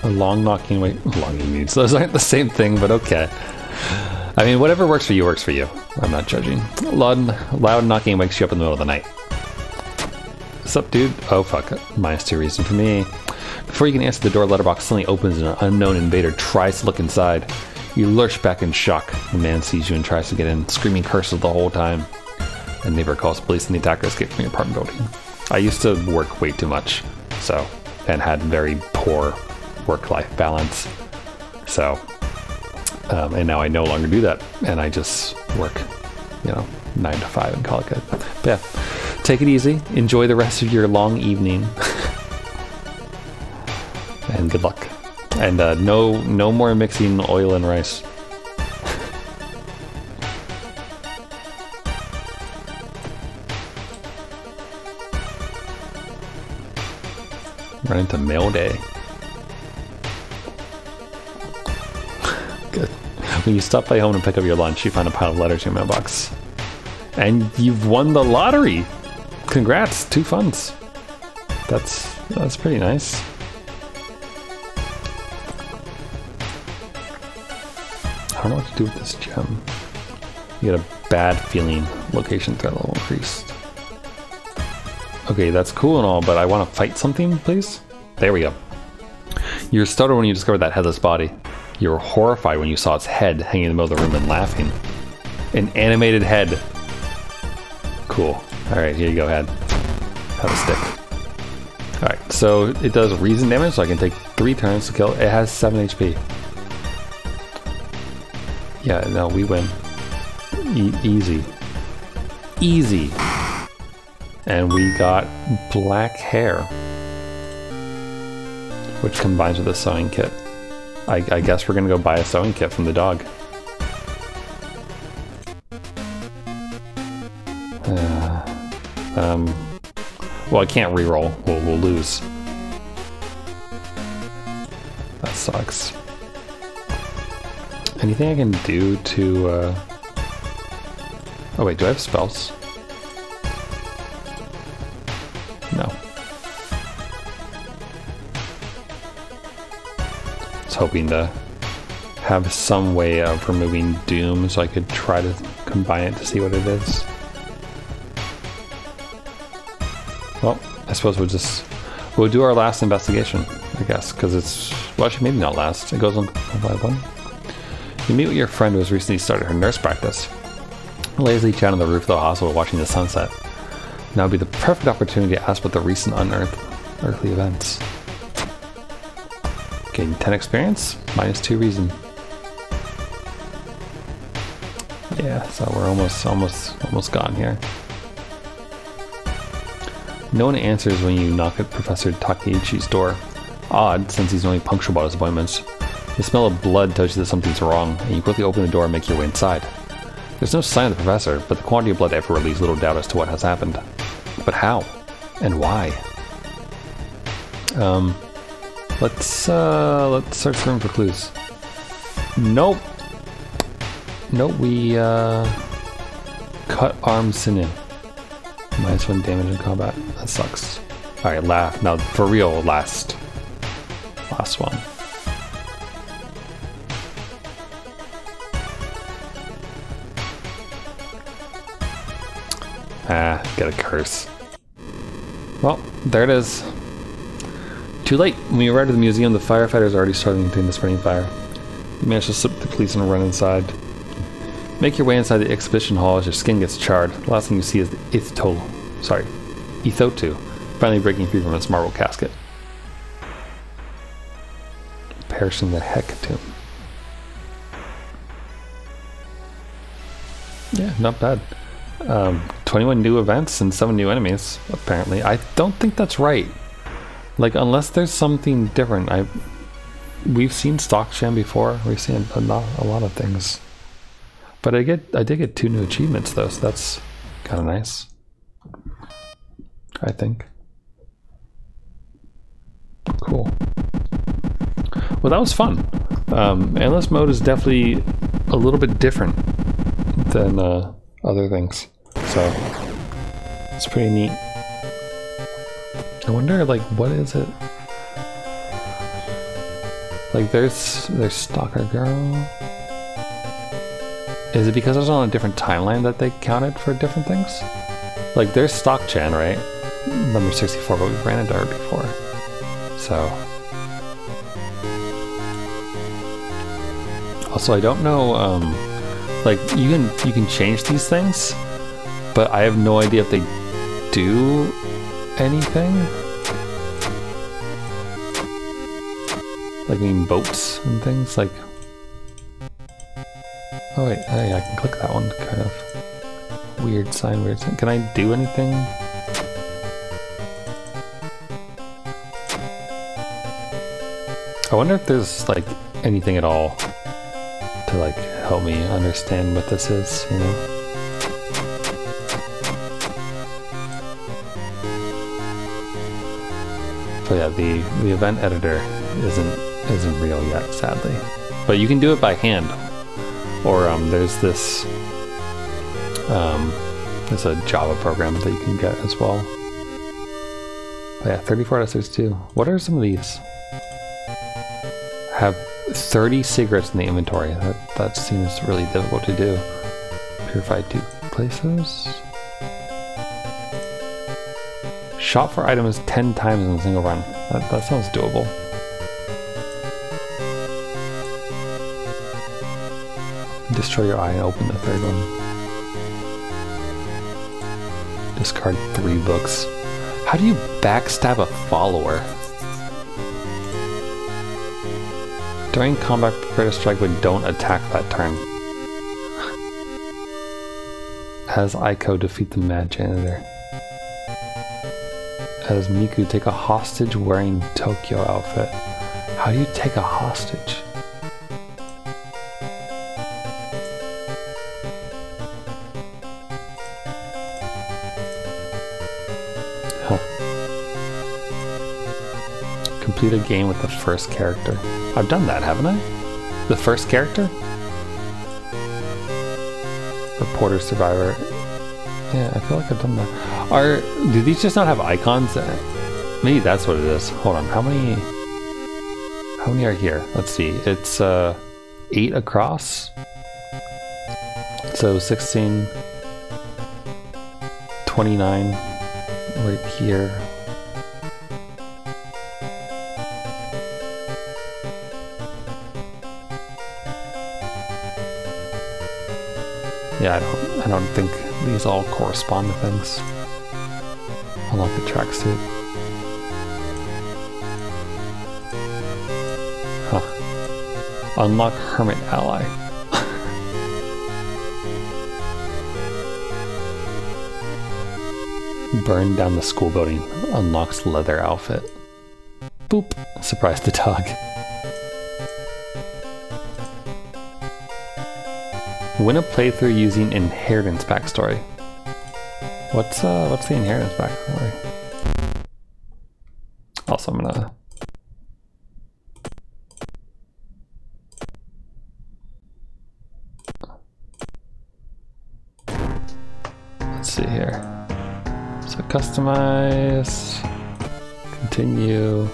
A long knocking away. Long means those aren't the same thing, but okay. I mean, whatever works for you works for you. I'm not judging. Loud knocking wakes you up in the middle of the night. What's up, dude? Oh, fuck. -2 reason for me. Before you can answer, the door letterbox suddenly opens and an unknown invader tries to look inside. You lurch back in shock. The man sees you and tries to get in, screaming curses the whole time. A neighbor calls police and the attacker escaped from the apartment building. I used to work way too much, and had very poor work-life balance. So, and now I no longer do that, and I just work, 9 to 5 and call it good. But yeah, take it easy. Enjoy the rest of your long evening. And good luck. And no more mixing oil and rice. Run into mail day. Good. When you stop by home and pick up your lunch, you find a pile of letters in your mailbox. And you've won the lottery! Congrats, 2 funds. That's pretty nice. I don't know what to do with this gem. You get a bad feeling. Location threat level increased. Okay, that's cool and all, but I want to fight something, please? There we go. You're startled when you discovered that headless body. You were horrified when you saw its head hanging in the middle of the room and laughing. An animated head. Cool. Alright, here you go, head. Have a stick. Alright, so it does reason damage, so I can take 3 turns to kill. It has 7 HP. Yeah, no, we win. Easy. Easy. And we got black hair, which combines with a sewing kit. I guess we're gonna go buy a sewing kit from the dog. Well, I can't reroll. We'll lose. That sucks. Anything I can do to... Oh wait, do I have spells? No. I was hoping to have some way of removing Doom so I could try to combine it to see what it is. Well, I suppose we'll do our last investigation, I guess, because it's, well, actually maybe not last. It goes on one by one. You meet with your friend who has recently started her nurse practice. Lazily chat on the roof of the hospital watching the sunset. Now would be the perfect opportunity to ask about the recent unearthly events. Gain 10 experience, -2 reason. Yeah, so we're almost gone here. No one answers when you knock at Professor Takeichi's door. Odd, since he's only punctual about his appointments. The smell of blood tells you that something's wrong, and you quickly open the door and make your way inside. There's no sign of the professor, but the quantity of blood everywhere leaves little doubt as to what has happened. But how? And why? Let's search the room for clues. Nope. Nope, we cut arm Sinin. -1 damage in combat. That sucks. Alright, now for real, last one. Get a curse. Well, there it is. Too late. When you arrive at the museum, the firefighters are already starting to the spreading fire. You manage to slip the police and run inside. Make your way inside the exhibition hall as your skin gets charred. The last thing you see is the Ithotu, finally breaking free from its marble casket. Perishing the Hecatomb. Yeah, not bad. 21 new events and 7 new enemies, apparently. I don't think that's right. Like, unless there's something different. We've seen Stock-chan before. We've seen a lot of things. But I did get 2 new achievements though, so that's kind of nice. I think. Cool. Well, that was fun. Endless mode is definitely a little bit different than other things, so it's pretty neat. I wonder, like, what is it? Like, there's Stalker Girl. Is it because it was on a different timeline that they counted for different things? Like, there's Stock-chan, right? Number 64, but we ran into her before. So. Also, I don't know, like, you can change these things, but I have no idea if they do anything. Like, I mean, boats and things, like... Oh wait, yeah, I can click that one, kind of. Weird sign. Can I do anything? I wonder if there's, like, anything at all to, like, help me understand what this is, you know? So yeah, the event editor isn't real yet, sadly. But you can do it by hand. Or there's this there's a Java program that you can get as well. But yeah, 34 out of 62. What are some of these? Have 30 cigarettes in the inventory. That seems really difficult to do. Purified 2 places. Shop for items 10 times in a single run. That sounds doable. Destroy your eye and open the 3rd one. Discard 3 books. How do you backstab a follower? During combat, prepare to strike when don't attack that turn. As Aiko defeat the mad janitor. As Miku take a hostage wearing Tokyo outfit. How do you take a hostage? Complete a game with the first character. I've done that, haven't I? The first character? Reporter, survivor. Yeah, I feel like I've done that. Do these just not have icons? Maybe that's what it is. Hold on, how many are here? Let's see. It's 8 across. So 16, 29 right here. Yeah, I don't think these all correspond to things. Unlock the tracksuit. Huh. Unlock Hermit Ally. Burn down the school building. Unlocks leather outfit. Boop. Surprise the dog. Win a playthrough using Inheritance backstory. What's the Inheritance backstory? Also, I'm gonna... Let's see here. So customize, continue.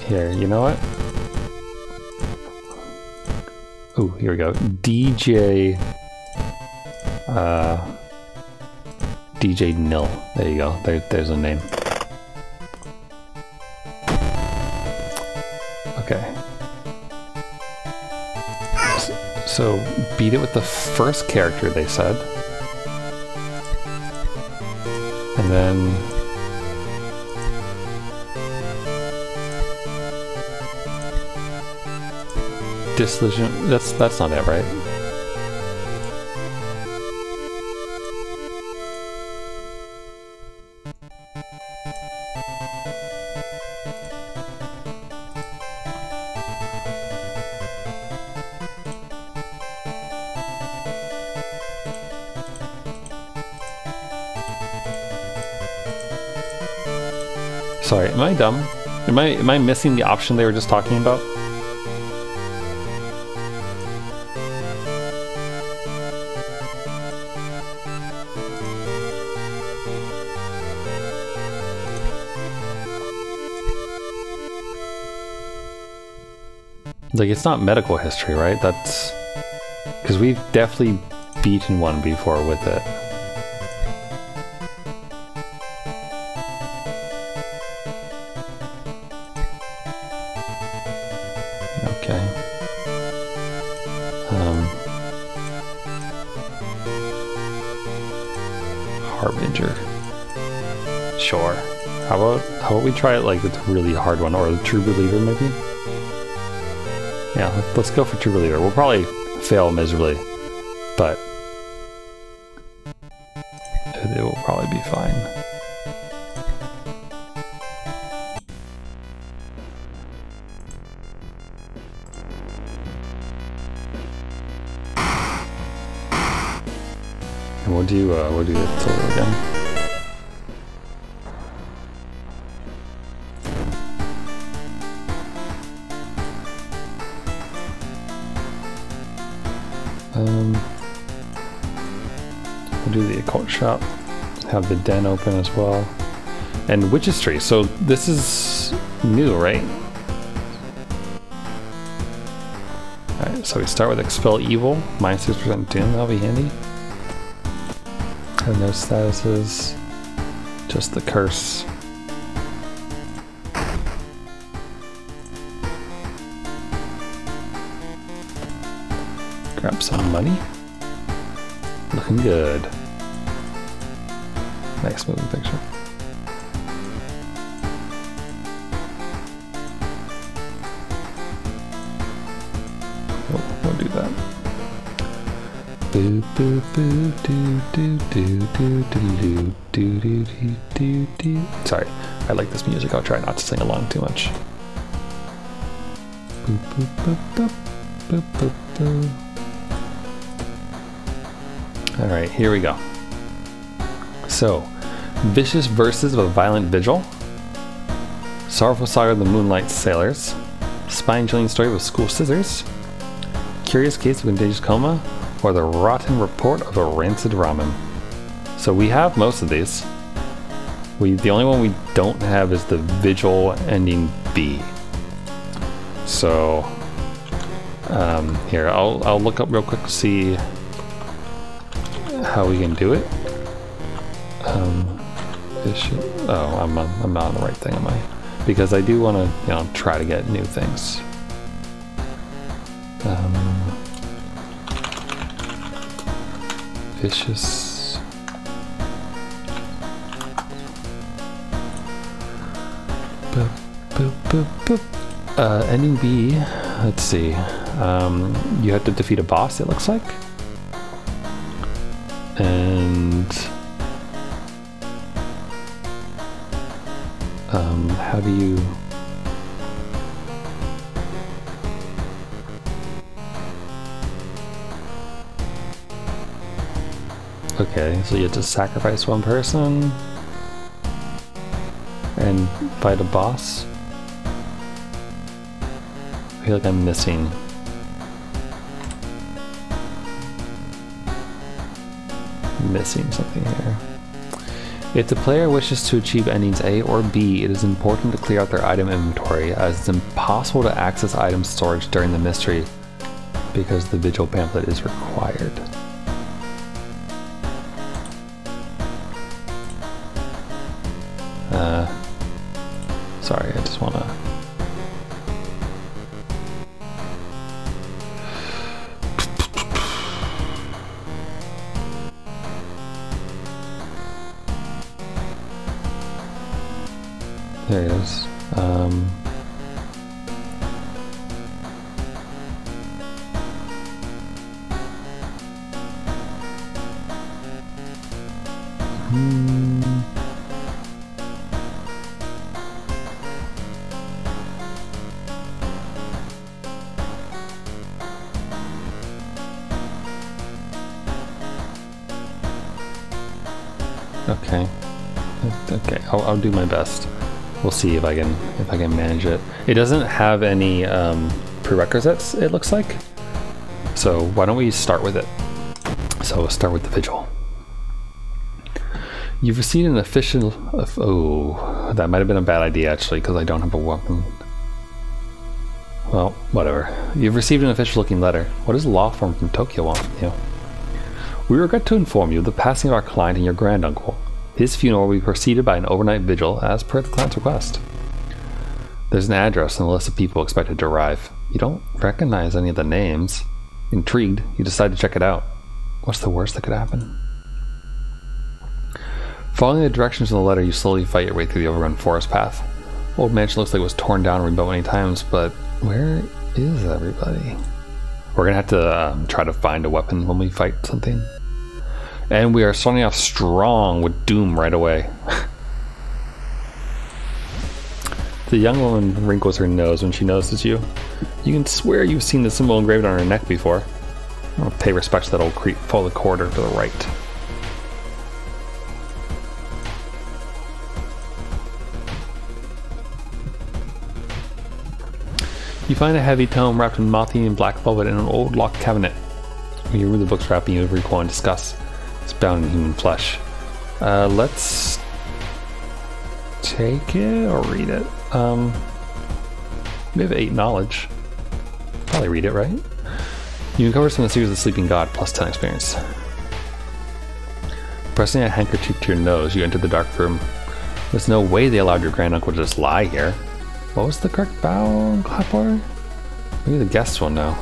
Here, you know what? Oh, here we go. DJ Nil. There you go. There's a name. Okay. So beat it with the first character they said. And then Disillusion. That's not it, right? Sorry, am I dumb? Am I missing the option they were just talking about? Like, it's not medical history, right? That's... because we've definitely beaten one before with it. Okay. Harbinger. Sure. How about we try it like the really hard one, or the True Believer maybe? Yeah, let's go for True Believer. We'll probably fail miserably, but it will probably be fine. And we'll do it solo again. We'll do the occult shop, have the den open as well, and Witch's Tree. So this is new, right? Alright, so we start with Expel Evil, -6% Doom, that'll be handy. Have no statuses, just the curse. Grab some money. Looking good. Nice moving picture. Oh, we'll do that. Boo boo boo doo doo doo doo doo doo doo doo doo. Sorry, I like this music. I'll try not to sing along too much. Boo boo boo boo boo boo boo. Alright, here we go. So, Vicious Verses of a Violent Vigil, Sorrowful Saga of the Moonlight Sailors, Spine Chilling Story with School Scissors, curious case of contagious coma, or the rotten report of a rancid ramen. So we have most of these. The only one we don't have is the vigil ending B. So here, I'll look up real quick to see how we can do it. Oh, I'm not on the right thing, am I? Because I do want to, try to get new things. Vicious. Boop, boop, boop, boop. Ending B. Let's see. You have to defeat a boss, it looks like. And how do you... Okay, so you have to sacrifice one person and fight a boss. I feel like I'm missing. Something here. If the player wishes to achieve endings A or B, it is important to clear out their item inventory, as it's impossible to access item storage during the mystery because the vigil pamphlet is required. Sorry, I just wanna... There it is. Okay. Okay, I'll do my best. We'll see if I can manage it. It doesn't have any prerequisites, it looks like. So why don't we start with it? So we'll start with the vigil. You've received an official... Oh, that might have been a bad idea actually, because I don't have a weapon. Well, whatever. You've received an official looking letter. What does law firm from Tokyo want from you? We regret to inform you of the passing of our client and your granduncle. His funeral will be preceded by an overnight vigil as per the client's request. There's an address and a list of people expected to arrive. You don't recognize any of the names. Intrigued, you decide to check it out. What's the worst that could happen? Following the directions in the letter, you slowly fight your way through the overrun forest path. Old mansion looks like it was torn down and rebuilt many times, but where is everybody? We're gonna have to try to find a weapon when we fight something. And we are starting off strong with Doom right away. The young woman wrinkles her nose when she notices you. You can swear you've seen the symbol engraved on her neck before. I'll pay respect to that old creep. Follow the corridor to the right. You find a heavy tome wrapped in mothy and black velvet in an old locked cabinet. When you read the book's wrapping, you recoil in disgust. It's bound in human flesh. Let's take it or read it. We have 8 knowledge. Probably read it, right? You uncover some of the secrets of the sleeping god, plus 10 experience. Pressing a handkerchief to your nose, you enter the dark room. There's no way they allowed your granduncle to just lie here. What was the correct bow and clap order? Maybe the guests will know.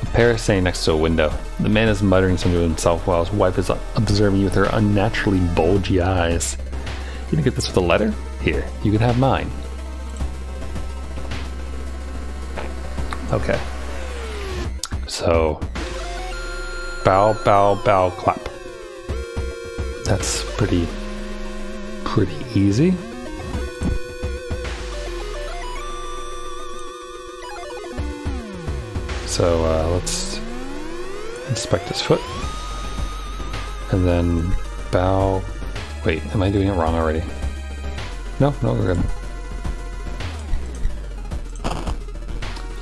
A pair is standing next to a window. The man is muttering something to himself while his wife is observing you with her unnaturally bulgy eyes. You didn't get this with a letter? Here, you can have mine. Okay. So, bow, bow, bow, clap. That's pretty easy. So let's inspect his foot. And then bow. Wait, am I doing it wrong already? No, we're good.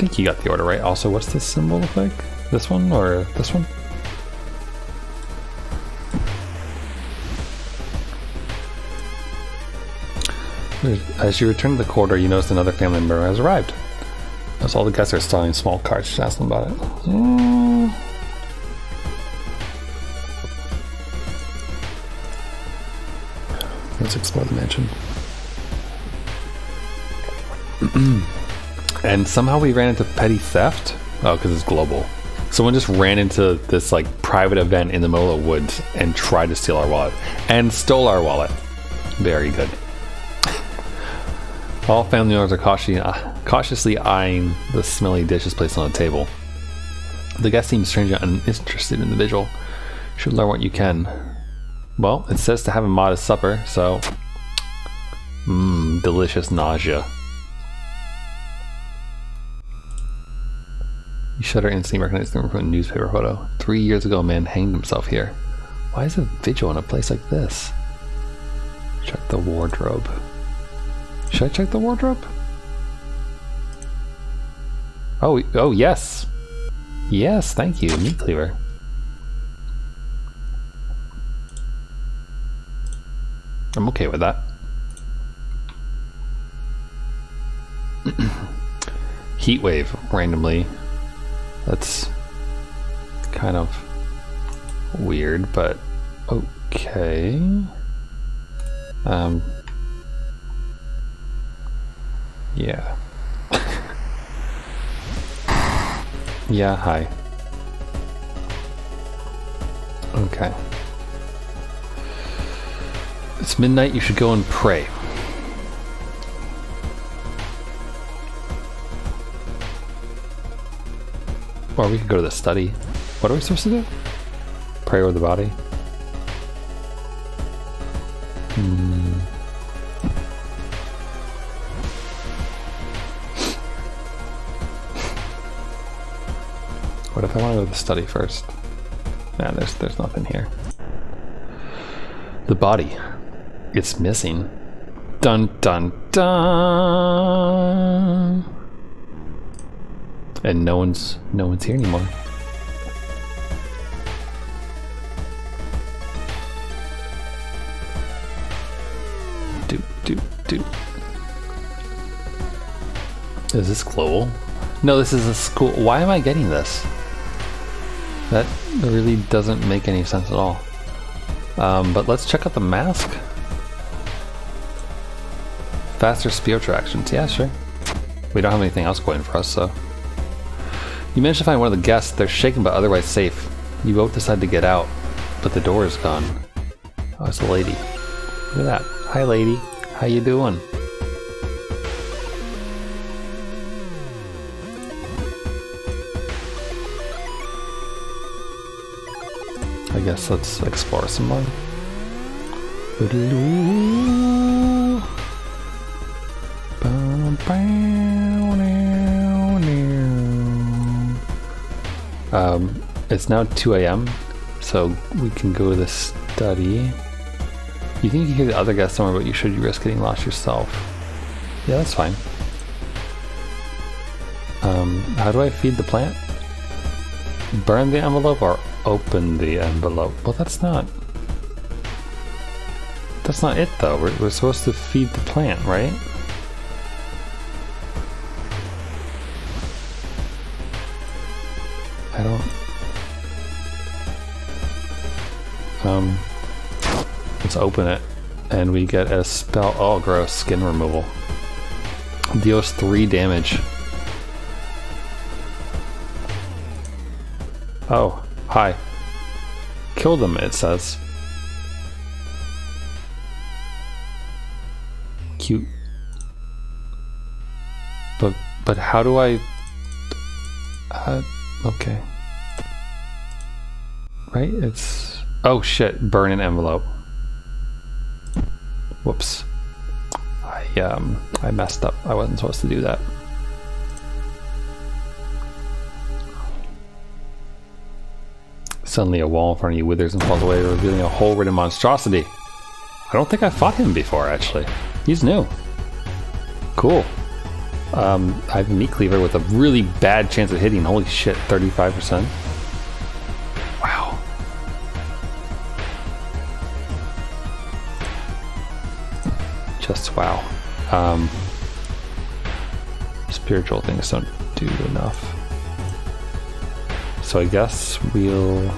think you got the order right. Also, what's this symbol look like? This one or this one? As you return to the corridor, you notice another family member has arrived. As all the guests are selling small carts, just ask them about it. Let's explore the mansion. And somehow we ran into petty theft? Oh, because it's global. Someone just ran into this like private event in the middle of the woods and tried to steal our wallet. And stole our wallet. Very good. All family members are cautiously eyeing the smelly dishes placed on the table. The guest seems strangely uninterested in the visual. Should learn what you can. Well, it says to have a modest supper, so... delicious nausea. You shudder instantly, recognize them from a newspaper photo. 3 years ago, a man hanged himself here. Why is a vigil in a place like this? Check the wardrobe. Should I check the wardrobe? Oh yes! Yes, thank you, meat cleaver. I'm okay with that. Heat wave, randomly. That's kind of weird, but okay. Yeah. Yeah, hi. Okay. It's midnight, you should go and pray. Or we could go to the study. What are we supposed to do? Pray over the body? What if I want to go to the study first? Nah, there's nothing here. The body. It's missing. Dun dun dun. And no one's here anymore. Do. Is this global? No, this is a school. Why am I getting this? That really doesn't make any sense at all. But let's check out the mask. Faster spiritual actions. Yeah, sure. We don't have anything else going for us, so. You managed to find one of the guests. They're shaken but otherwise safe. You both decide to get out, but the door is gone. Oh, it's a lady. Look at that. Hi, lady. How you doing? I guess let's explore some more. It's now 2 AM, so we can go to the study. You think you can hear the other guests somewhere, but you should risk getting lost yourself. Yeah, that's fine. How do I feed the plant? Burn the envelope or open the envelope? Well, that's not it though. We're supposed to feed the plant, right? I don't... let's open it and we get a spell. Oh, gross. Skin removal. Deals 3 damage. Oh, hi. Kill them, it says. Cute. But how do I... okay. Right? It's... Oh shit, burn an envelope. Whoops. I messed up. I wasn't supposed to do that. Suddenly a wall in front of you withers and falls away, revealing a hole-ridden monstrosity. I don't think I fought him before, actually. He's new. Cool. I have a meat cleaver with a really bad chance of hitting. Holy shit, 35%. Wow. Just wow. Spiritual things don't do enough. So I guess we'll...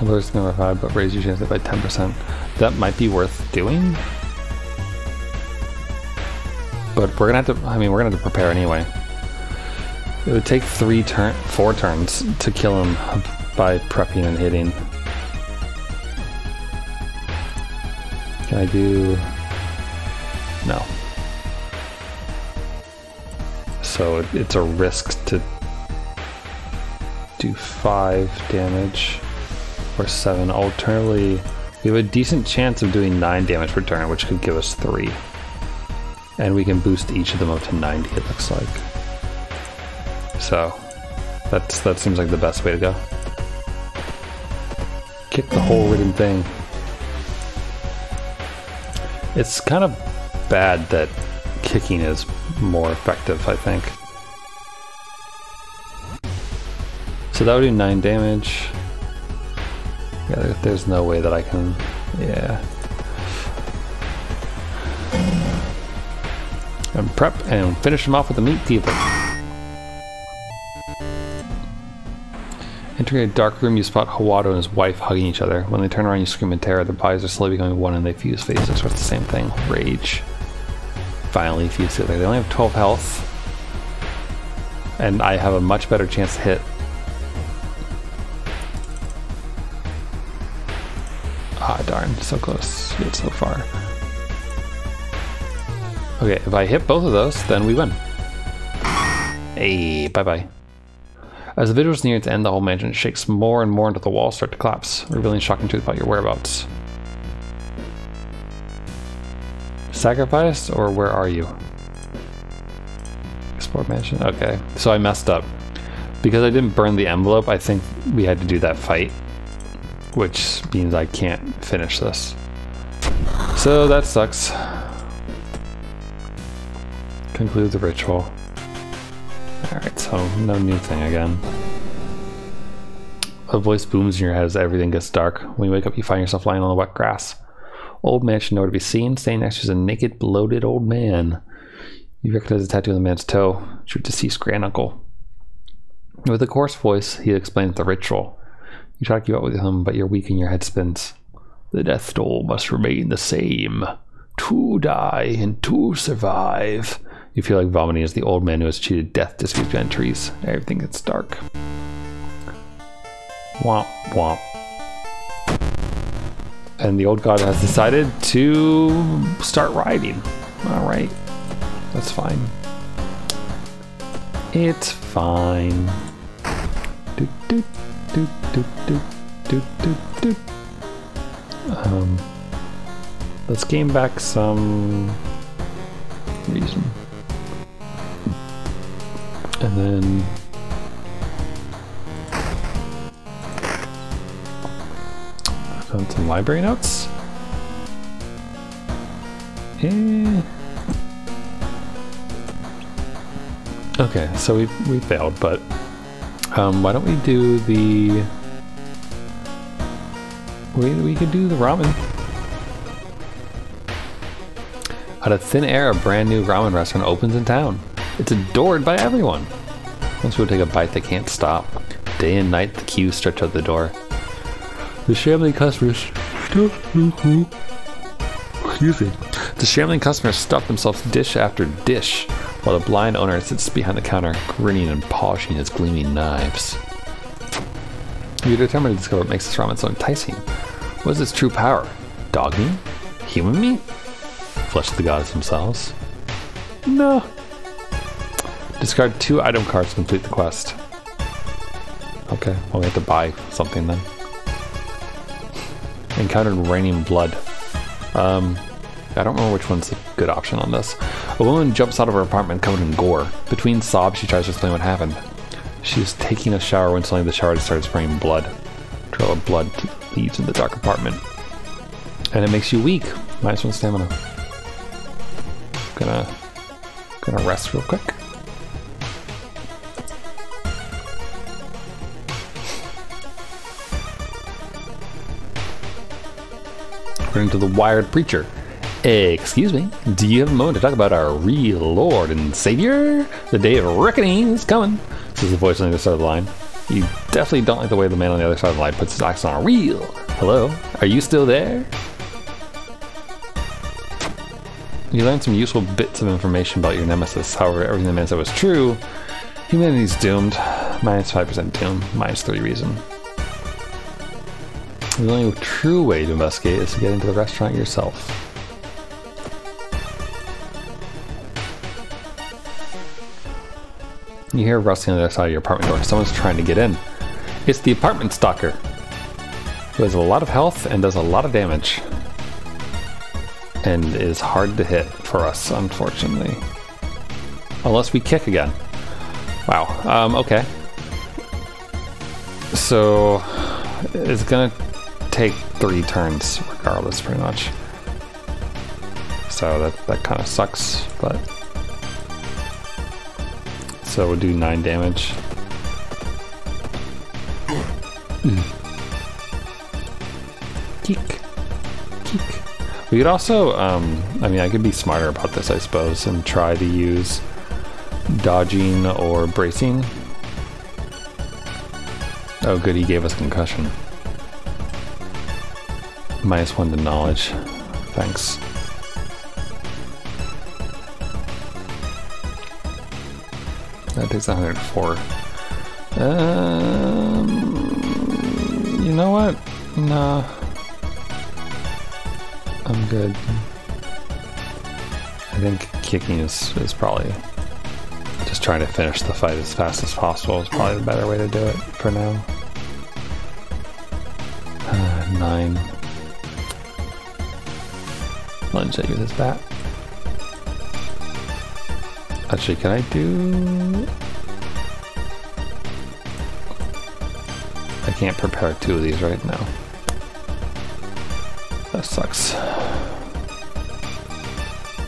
Alerts number 5, but raise your chance by 10%. That might be worth doing. But we're gonna have to, I mean, we're gonna have to prepare anyway. It would take 4 turns to kill him by prepping and hitting. Can I do... No. So it's a risk to do 5 damage. Or 7. Alternatively, we have a decent chance of doing 9 damage per turn, which could give us 3. And we can boost each of them up to 90, it looks like. So, that seems like the best way to go. Kick the whole ridden thing. It's kind of bad that kicking is more effective, I think. So that would do 9 damage. Yeah, there's no way that I can... Yeah. And prep and finish him off with a meat cleaver. Entering a dark room, you spot Hawado and his wife hugging each other. When they turn around, you scream in terror. Their bodies are slowly becoming one and they fuse faces. So it's the same thing. Rage. Finally fuse together. They only have 12 health. And I have a much better chance to hit. Ah, darn. So close, yet so far. Okay, if I hit both of those, then we win. Hey, bye-bye. As the vigil nears its end, the whole mansion shakes more and more until the walls start to collapse, revealing shocking truth about your whereabouts. Sacrificed, or where are you? Explore mansion? Okay, so I messed up. Because I didn't burn the envelope, I think we had to do that fight. Which means I can't finish this. So that sucks. Conclude the ritual. Alright, so no new thing again. A voice booms in your head as everything gets dark. When you wake up, you find yourself lying on the wet grass. Old man should nowhere to be seen. Standing next to you is a naked, bloated old man. You recognize the tattoo on the man's toe. It's your deceased granduncle. With a coarse voice, he explains the ritual. You try to keep up with him, but you're weak and your head spins. The death toll must remain the same. 2 die and 2 survive. You feel like vomiting as the old man who has cheated death disappears behind trees. Everything gets dark. Womp womp. And the old god has decided to start riding. Alright. That's fine. It's fine. Doot doot. Doot, doot, doot, doot, doot, doot. Let's gain back some reason. And then I found some library notes. Okay, so we failed, but why don't we do the... We could do the ramen. Out of thin air, a brand new ramen restaurant opens in town. It's adored by everyone. Once people take a bite, they can't stop. Day and night, the queues stretch out the door. The shambling customers... Excuse me. The shambling customers stuff themselves dish after dish, while the blind owner sits behind the counter, grinning and polishing his gleaming knives. You're determined to discover what makes this ramen so enticing. What is its true power? Dog meat? Human meat? Flesh of the gods themselves? No. Discard 2 item cards to complete the quest. Okay, well we have to buy something then. Encountered raining blood. I don't remember which one's a good option on this. A woman jumps out of her apartment covered in gore. Between sobs, she tries to explain what happened. She was taking a shower when suddenly the shower started spraying blood. A trail of blood leads in the dark apartment. And it makes you weak. -1 stamina. Gonna rest real quick. According to the Wired Preacher. Excuse me, do you have a moment to talk about our real Lord and Savior? The day of reckoning is coming, says the voice on the other side of the line. You definitely don't like the way the man on the other side of the line puts his accent on real. Hello, are you still there? You learned some useful bits of information about your nemesis. However, everything the man said was true. Humanity's doomed. -5% doom. -3 reason. The only true way to investigate is to get into the restaurant yourself. You hear rustling on the other side of your apartment door. Someone's trying to get in. It's the apartment stalker, who has a lot of health and does a lot of damage. And is hard to hit for us, unfortunately. Unless we kick again. Wow, okay. So, it's gonna take 3 turns regardless, pretty much. So that kind of sucks, but... So we'll do 9 damage. Kick. Kick. We could also, I mean, I could be smarter about this, I suppose, and try to use dodging or bracing. Oh good, he gave us concussion. -1 to knowledge. Thanks. That takes 104. You know what? Nah. I'm good. I think kicking is probably just trying to finish the fight as fast as possible is probably the better way to do it for now. 9. Lunge at you with his bat. Actually, can I do... I can't prepare 2 of these right now. That sucks.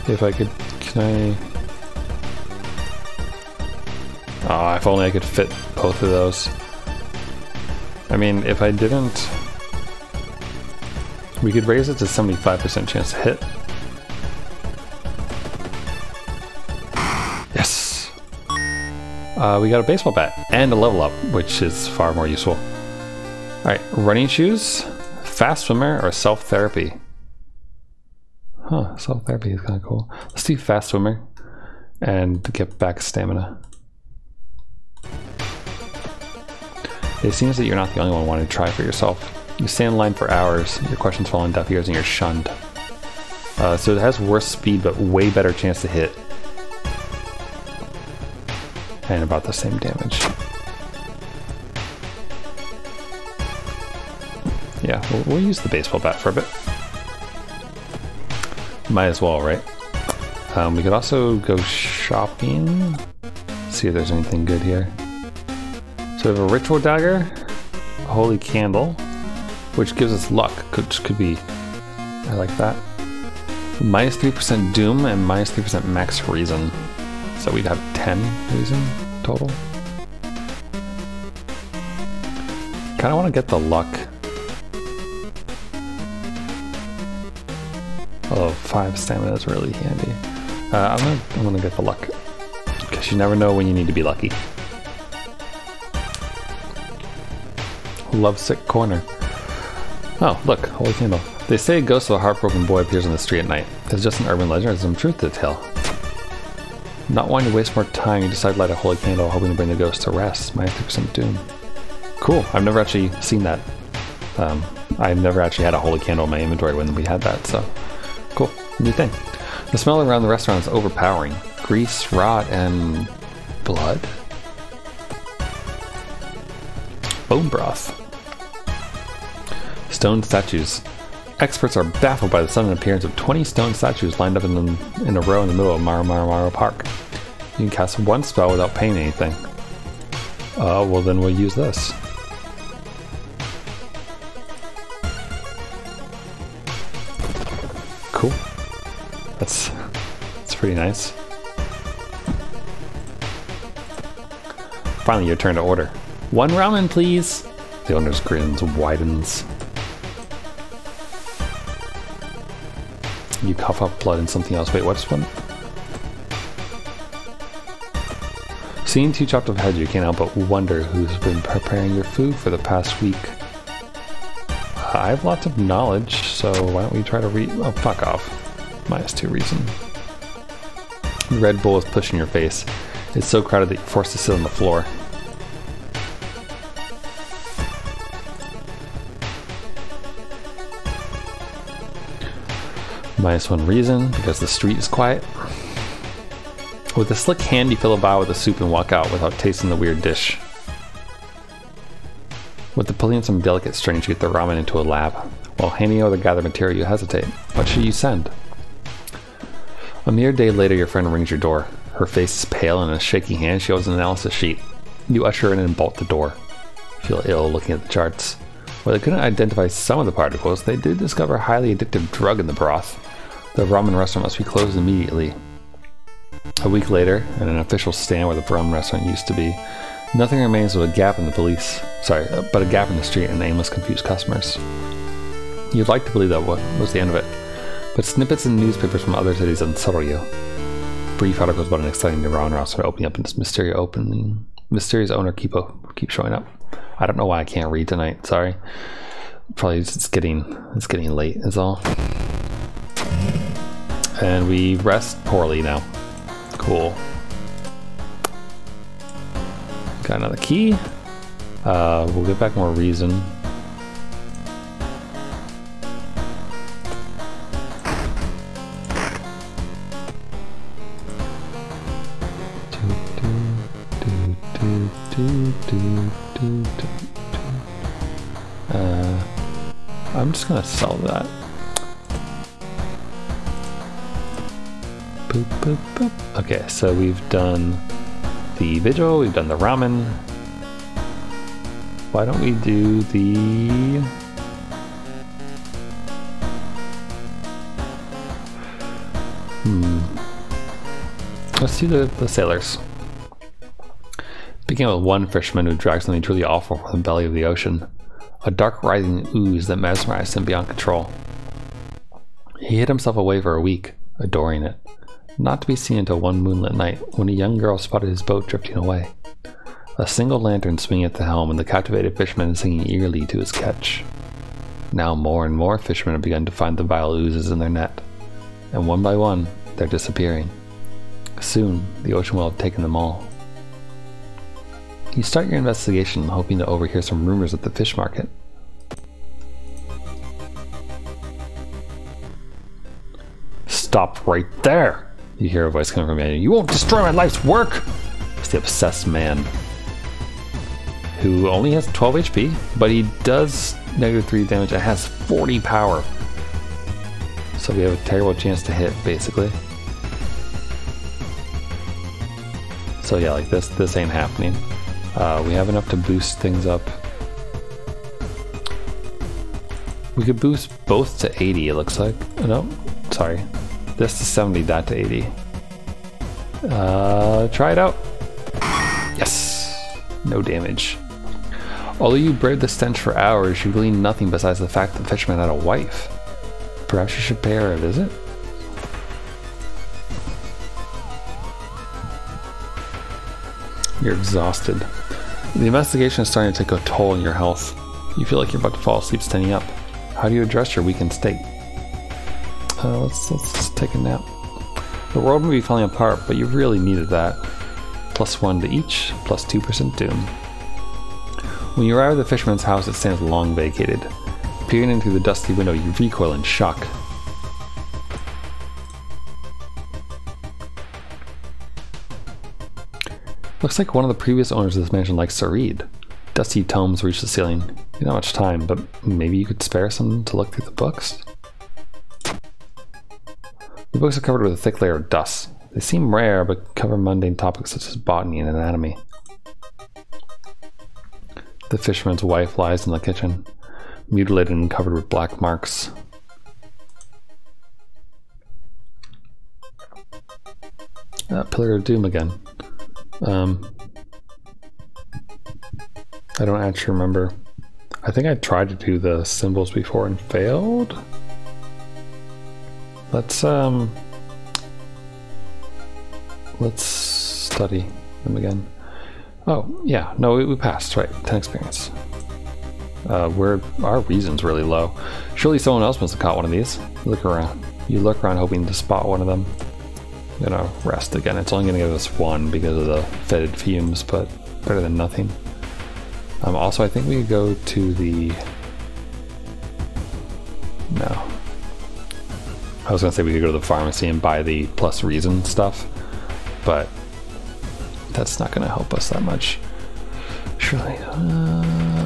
If I could... Can I... Oh, if only I could fit both of those. I mean, if I didn't... We could raise it to 75% chance to hit. Yes! We got a baseball bat and a level up, which is far more useful. Alright, running shoes, fast swimmer, or self-therapy. Huh, self-therapy is kind of cool. Let's do fast swimmer and get back stamina. It seems that you're not the only one wanting to try for yourself. You stand in line for hours, your questions fall on deaf ears, and you're shunned. So it has worse speed, but way better chance to hit. And about the same damage. Yeah, we'll use the baseball bat for a bit. Might as well, right? We could also go shopping. See if there's anything good here. So we have a ritual dagger, a holy candle, which gives us luck, which could be, I like that. -3% doom and -3% max reason. So we'd have 10 reason total. Kinda wanna get the luck. Oh, 5 stamina is really handy. I'm gonna get the luck. Because you never know when you need to be lucky. Lovesick corner. Oh, look, holy candle. They say a ghost of a heartbroken boy appears on the street at night. It's just an urban legend or some truth to the tale. Not wanting to waste more time, you decide to light a holy candle, hoping to bring the ghost to rest. -3% doom. Cool, I've never actually seen that. I've never actually had a holy candle in my inventory when we had that, so cool, new thing. The smell around the restaurant is overpowering. Grease, rot, and blood? Bone broth. Stone statues. Experts are baffled by the sudden appearance of 20 stone statues lined up in a row in the middle of Maro Park. You can cast one spell without paying anything. Well then we'll use this. Cool. That's pretty nice. Finally, your turn to order. 1 ramen, please. The owner's grin widens. You cough up blood and something else. Wait, what's one? Seeing 2 chopped up heads, you can't help but wonder who's been preparing your food for the past week. I have lots of knowledge, so why don't we try to read? Oh, fuck off. -2 reason. The Red Bull is pushing your face. It's so crowded that you're forced to sit on the floor. -1 reason, because the street is quiet. With a slick hand, you fill a bowl with the soup and walk out without tasting the weird dish. With the pulling some delicate strings, you get the ramen into a lab. While handing over the gathered material, you hesitate. What should you send? A mere day later, your friend rings your door. Her face is pale and in a shaky hand, she holds an analysis sheet. You usher in and bolt the door. You feel ill looking at the charts. While they couldn't identify some of the particles, they did discover a highly addictive drug in the broth. The ramen restaurant must be closed immediately. A week later, at an official stand where the ramen restaurant used to be, nothing remains but a gap in the street and aimless, confused customers. You'd like to believe that was the end of it, but snippets in newspapers from other cities unsettle you. Brief articles about an exciting new ramen restaurant opening up in this mysterious owner keep showing up. I don't know why I can't read tonight. Sorry. Probably it's getting late is all. And we rest poorly now. Cool. Got another key. We'll get back more reason. I'm just gonna sell that. Boop, boop, boop. Okay, so we've done the vigil, we've done the ramen. Why don't we do the... Let's do the sailors. Begin with one fisherman who drags something truly awful from the belly of the ocean. A dark rising ooze that mesmerized him beyond control. He hid himself away for a week, adoring it. Not to be seen until one moonlit night, when a young girl spotted his boat drifting away. A single lantern swinging at the helm, and the captivated fisherman singing eagerly to his catch. Now more and more fishermen have begun to find the vile oozes in their net, and one by one, they're disappearing. Soon, the ocean will have taken them all. You start your investigation, hoping to overhear some rumors at the fish market. Stop right there! You hear a voice coming from behind you. You won't destroy my life's work! It's the obsessed man, who only has 12 HP, but he does -3 damage and has 40 power. So we have a terrible chance to hit, basically. So yeah, like this ain't happening. We have enough to boost things up. We could boost both to 80, it looks like. No, sorry. This to 70, that to 80. Try it out. Yes! No damage. Although you braved the stench for hours, you gleaned nothing besides the fact that the fisherman had a wife. Perhaps you should pay her a visit? You're exhausted. The investigation is starting to take a toll on your health. You feel like you're about to fall asleep standing up. How do you address your weakened state? Let's take a nap. The world may be falling apart, but you really needed that. +1 to each, +2% doom. When you arrive at the fisherman's house, it stands long vacated. Peering in through the dusty window, you recoil in shock. Looks like one of the previous owners of this mansion likes to read. Dusty tomes reach the ceiling. You don't have much time, but maybe you could spare some to look through the books? The books are covered with a thick layer of dust. They seem rare, but cover mundane topics such as botany and anatomy. The fisherman's wife lies in the kitchen, mutilated and covered with black marks. Pillar of Doom again. I don't actually remember. I think I tried to do the symbols before and failed. Let's study them again. Oh yeah, no, we passed, right? 10 experience. Our reason's really low. Surely someone else must have caught one of these. Look around. You look around hoping to spot one of them. I'm gonna rest again. It's only gonna give us one because of the fetid fumes, but better than nothing. Also, I think we could go to the... No. I was gonna say we could go to the pharmacy and buy the plus reason stuff, but that's not gonna help us that much. Surely.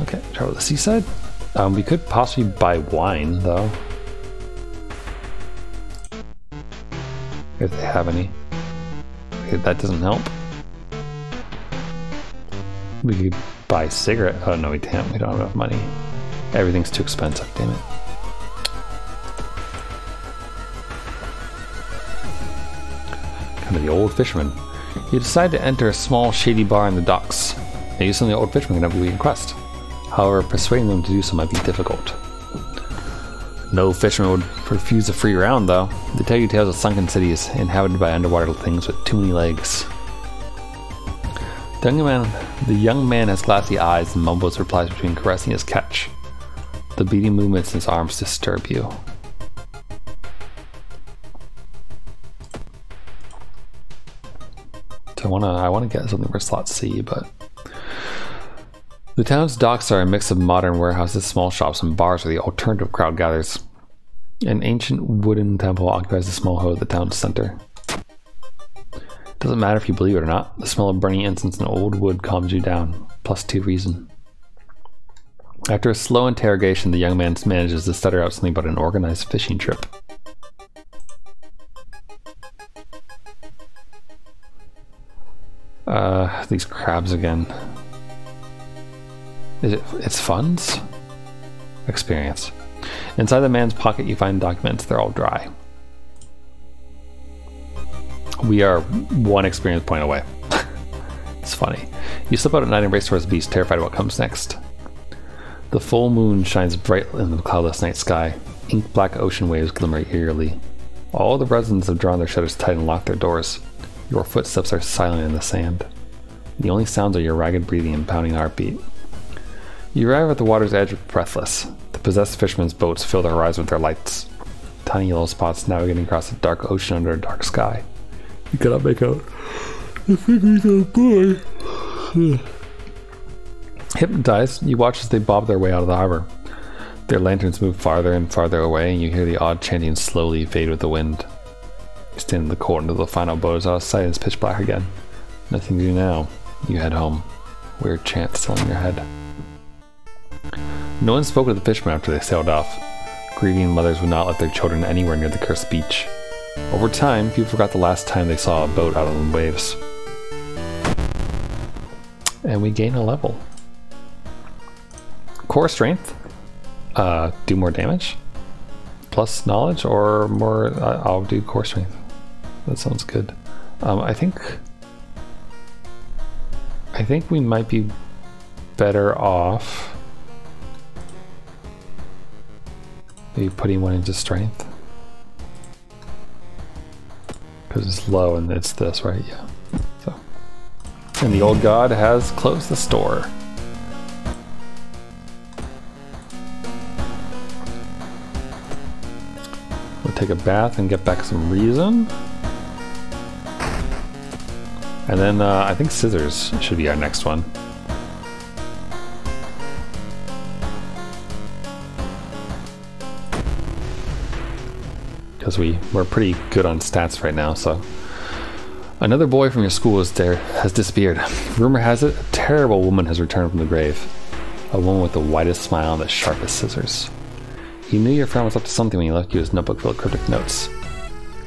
Okay, travel to the seaside. We could possibly buy wine, though. If they have any. Okay, that doesn't help. We could buy cigarette. Oh no, we can't. We don't have enough money. Everything's too expensive, damn it. Kind of the old fisherman. You decide to enter a small shady bar in the docks. And use some of the old fishermen can have a weekend quest. However, persuading them to do so might be difficult. No fisherman would refuse a free round, though. They tell you tales of sunken cities inhabited by underwater things with too many legs. The young man has glassy eyes and mumbles replies between caressing his catch. The beating movements in his arms disturb you. So I want to get something for slot C, but the town's docks are a mix of modern warehouses, small shops, and bars where the alternative crowd gathers. An ancient wooden temple occupies a small hall at the town's center. Doesn't matter if you believe it or not, the smell of burning incense and old wood calms you down, plus 2 reason. After a slow interrogation, the young man manages to stutter out something about an organized fishing trip. These crabs again. It's funds? Experience. Inside the man's pocket you find documents, they're all dry. We are 1 experience point away. It's funny. You slip out at night and race towards the beach, terrified of what comes next. The full moon shines bright in the cloudless night sky. Ink black ocean waves glimmer eerily. All the residents have drawn their shutters tight and locked their doors. Your footsteps are silent in the sand. The only sounds are your ragged breathing and pounding heartbeat. You arrive at the water's edge breathless. The possessed fishermen's boats fill the horizon with their lights. Tiny yellow spots navigating across the dark ocean under a dark sky. You cannot make out the figures of boy. Hypnotized, you watch as they bob their way out of the harbor. Their lanterns move farther and farther away, and you hear the odd chanting slowly fade with the wind. You stand in the cold until the final boat is out of sight and it's pitch black again. Nothing to do now. You head home. Weird chant still in your head. No one spoke to the fishermen after they sailed off. Grieving mothers would not let their children anywhere near the cursed beach. Over time, people forgot the last time they saw a boat out on the waves. And we gain a level. Core strength. Do more damage. Plus knowledge or more. I'll do core strength. That sounds good. I think we might be better off maybe putting one into strength. Because it's low and it's this, right? Yeah. So. And the old god has closed the store. We'll take a bath and get back some reason. And then I think scissors should be our next one. Because we're pretty good on stats right now, so. Another boy from your school has disappeared. Rumor has it, a terrible woman has returned from the grave. A woman with the widest smile and the sharpest scissors. You knew your friend was up to something when he left you his notebook full of cryptic notes.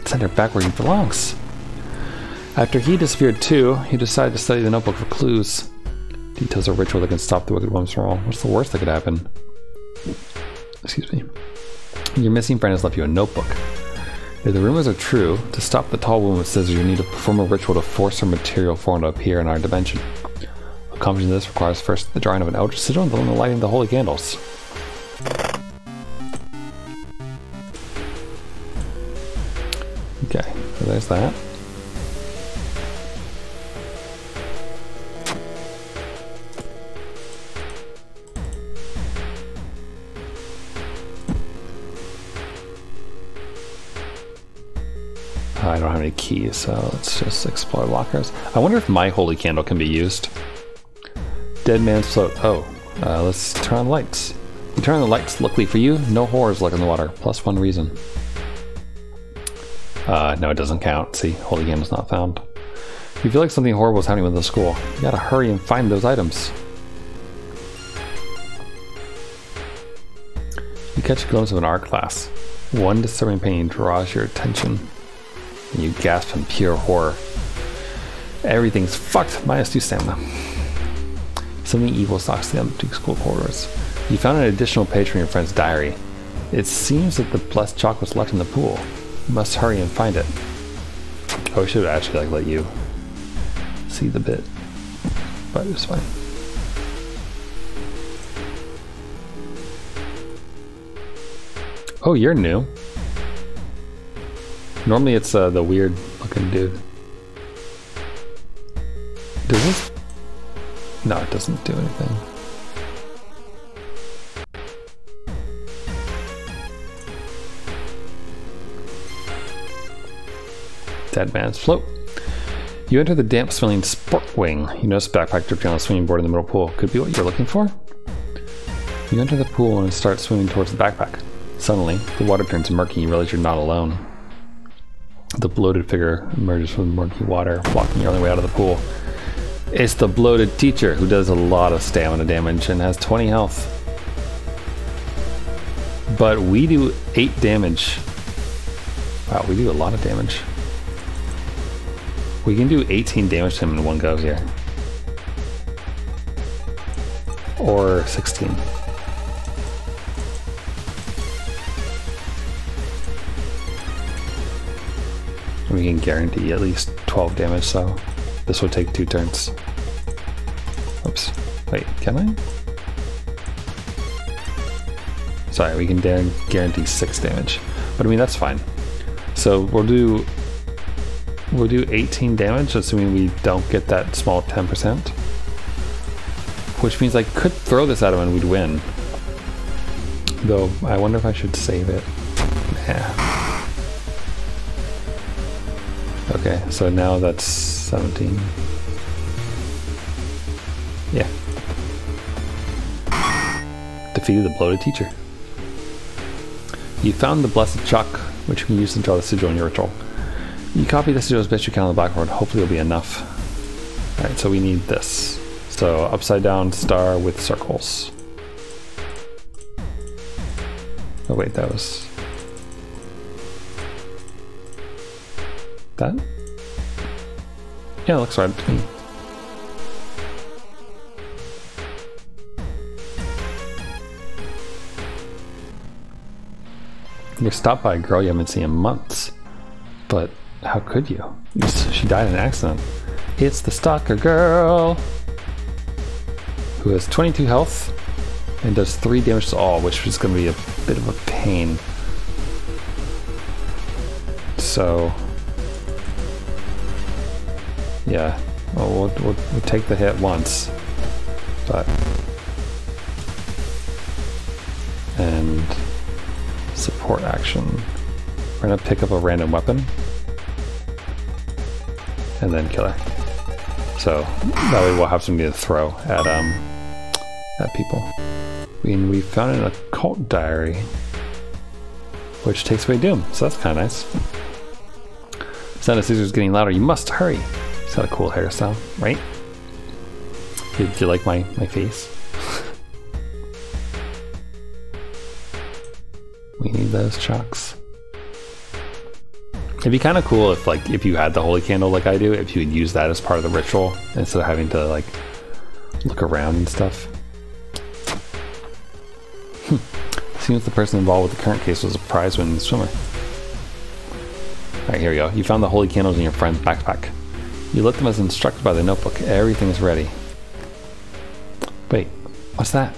Send her back where he belongs. After he disappeared too, you decided to study the notebook for clues. Details of ritual that can stop the wicked ones from all. What's the worst that could happen? Excuse me. Your missing friend has left you a notebook. If the rumors are true, to stop the tall woman with scissors, you need to perform a ritual to force her material form to appear in our dimension. Accomplishing this requires first the drawing of an eldritch sigil and then the lighting of the holy candles. Okay, so there's that. I don't have any keys, so let's just explore lockers. I wonder if my holy candle can be used. Dead man's float. Oh, let's turn on the lights. You turn on the lights, luckily for you, no horrors lurk in the water. Plus 1 reason. No, it doesn't count. See, holy candle's not found. If you feel like something horrible is happening with the school, you gotta hurry and find those items. You catch a glimpse of an art class. One disturbing painting draws your attention. And you gasp in pure horror. Everything's fucked, minus 2 stamina. Something evil stalks the empty school corridors. You found an additional page from your friend's diary. It seems that the blessed chalk was left in the pool. You must hurry and find it. Oh, I should actually let you see the bit, but it's fine. Oh, you're new. Normally it's the weird looking dude. Does this? No, it doesn't do anything. Dead man's float. You enter the damp smelling sport wing. You notice a backpack dripping on the swimming board in the middle pool. Could be what you're looking for? You enter the pool and start swimming towards the backpack. Suddenly, the water turns murky and you realize you're not alone. The bloated figure emerges from the murky water, blocking your only way out of the pool. It's the bloated teacher, who does a lot of stamina damage and has 20 health. But we do 8 damage. Wow, we do a lot of damage. We can do 18 damage to him in one go here. Or 16. We can guarantee at least 12 damage, so this will take 2 turns. Oops. Wait, can I? Sorry, we can guarantee 6 damage. But I mean, that's fine. So we'll do 18 damage, assuming we don't get that small 10%. Which means I could throw this at him and we'd win. Though, I wonder if I should save it. Nah. Okay, so now that's 17. Yeah. Defeated the bloated teacher. You found the blessed chalk, which you can use to draw the sigil in your ritual. You copy the sigil as best you can on the blackboard. Hopefully it'll be enough. Alright, so we need this. So upside down star with circles. Oh wait, that was... that? Yeah, it looks right to me. You're stopped by a girl you haven't seen in months. But how could you? She died in an accident. It's the stalker girl! Who has 22 health and does 3 damage to all, which is going to be a bit of a pain. So... yeah, well, we'll take the hit once, but... and... support action. We're gonna pick up a random weapon, and then kill her. So, that way we'll have something to throw at people. We found an occult diary, which takes away doom, so that's kind of nice. Sound of scissors getting louder, you must hurry! It's got a cool hairstyle, right? Do you like my face? We need those chalks. It'd be kind of cool if you had the holy candle like I do, if you would use that as part of the ritual instead of having to like look around and stuff. Seems the person involved with the current case was a prize-winning swimmer. Alright, here we go. You found the holy candles in your friend's backpack. You lit them as instructed by the notebook. Everything is ready. Wait, what's that?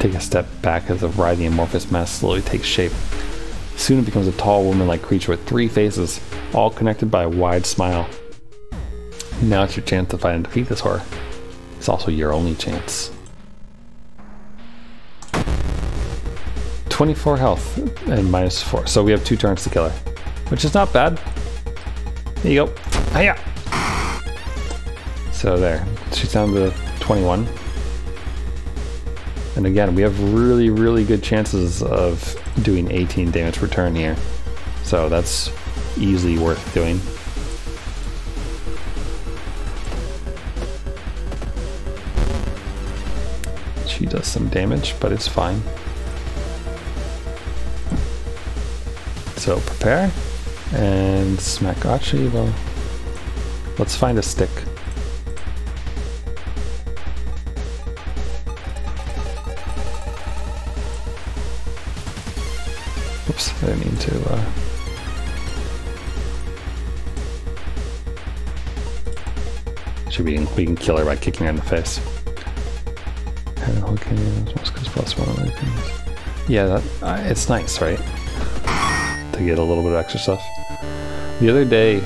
Take a step back as a writhing amorphous mass slowly takes shape. Soon it becomes a tall woman-like creature with 3 faces, all connected by a wide smile. Now it's your chance to fight and defeat this horror. It's also your only chance. 24 health and -4, so we have 2 turns to kill her, which is not bad. There you go. Hiya! So there, she's down to 21. And again, we have really, really good chances of doing 18 damage per turn here. So that's easily worth doing. She does some damage, but it's fine. So prepare and smack. Actually, well, let's find a stick. Oops, I didn't mean to. We can kill her by kicking her in the face. Yeah, it's nice, right? To get a little bit of extra stuff. The other day,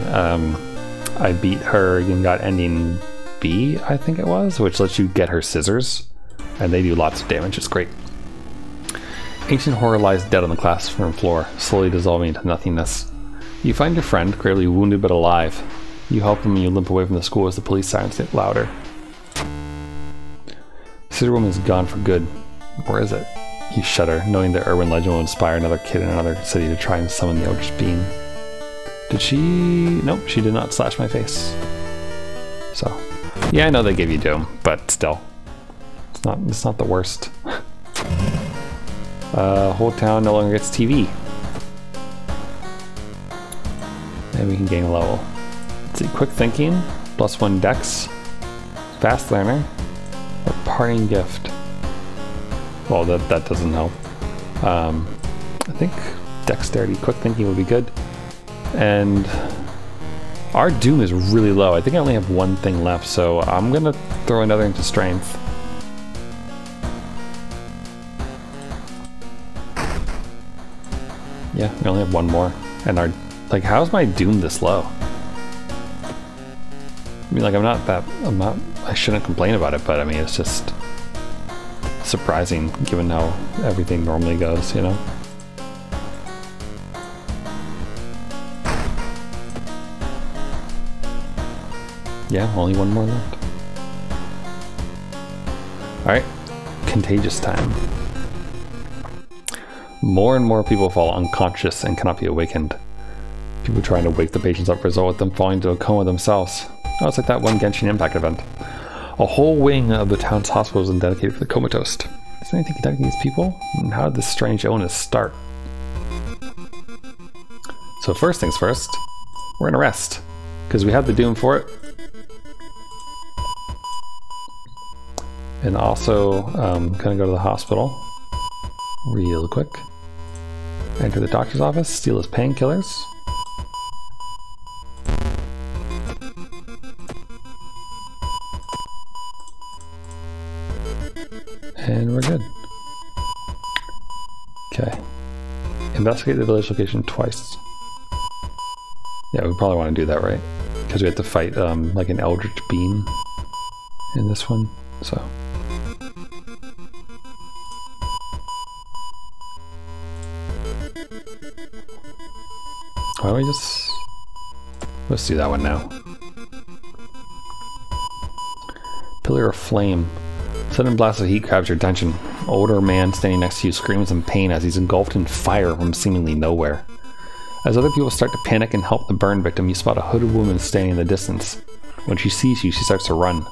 I beat her and got ending B, I think it was, which lets you get her scissors, and they do lots of damage. It's great. Ancient horror lies dead on the classroom floor, slowly dissolving into nothingness. You find your friend, gravely wounded but alive. You help him and you limp away from the school as the police sirens get louder. Scissor Woman is gone for good. Where is it? You shudder, knowing that urban legend will inspire another kid in another city to try and summon the Eldritch Beam. Did she? Nope, she did not slash my face. So, yeah, I know they give you Doom, but still, it's not the worst. Whole town no longer gets TV. And we can gain a level. Let's see, quick thinking, +1 dex, fast learner, or parting gift. Well, that doesn't help. I think dexterity, quick thinking would be good. And our Doom is really low. I think I only have 1 thing left, so I'm gonna throw another into strength. Yeah, we only have 1 more. And our, like, how's my Doom this low? I mean, like, I shouldn't complain about it, but I mean, it's just surprising given how everything normally goes, you know? Yeah, only 1 more left. Alright, contagious time. More and more people fall unconscious and cannot be awakened. People trying to wake the patients up result with them falling into a coma themselves. Oh, it's like that one Genshin Impact event. A whole wing of the town's hospital is dedicated for the comatose. Is there anything connecting these people? And how did this strange illness start? So first things first, we're gonna rest, because we have the Doom for it. And also, gonna go to the hospital real quick. Enter the doctor's office, steal his painkillers. And we're good. Okay. Investigate the village location twice. Yeah, we probably want to do that, right? Because we have to fight like an Eldritch Beam in this one, so. Why don't we just... let's do that one now. Pillar of Flame. Sudden blast of heat grabs your attention. Older man standing next to you screams in pain as he's engulfed in fire from seemingly nowhere. As other people start to panic and help the burn victim, you spot a hooded woman standing in the distance. When she sees you, she starts to run. You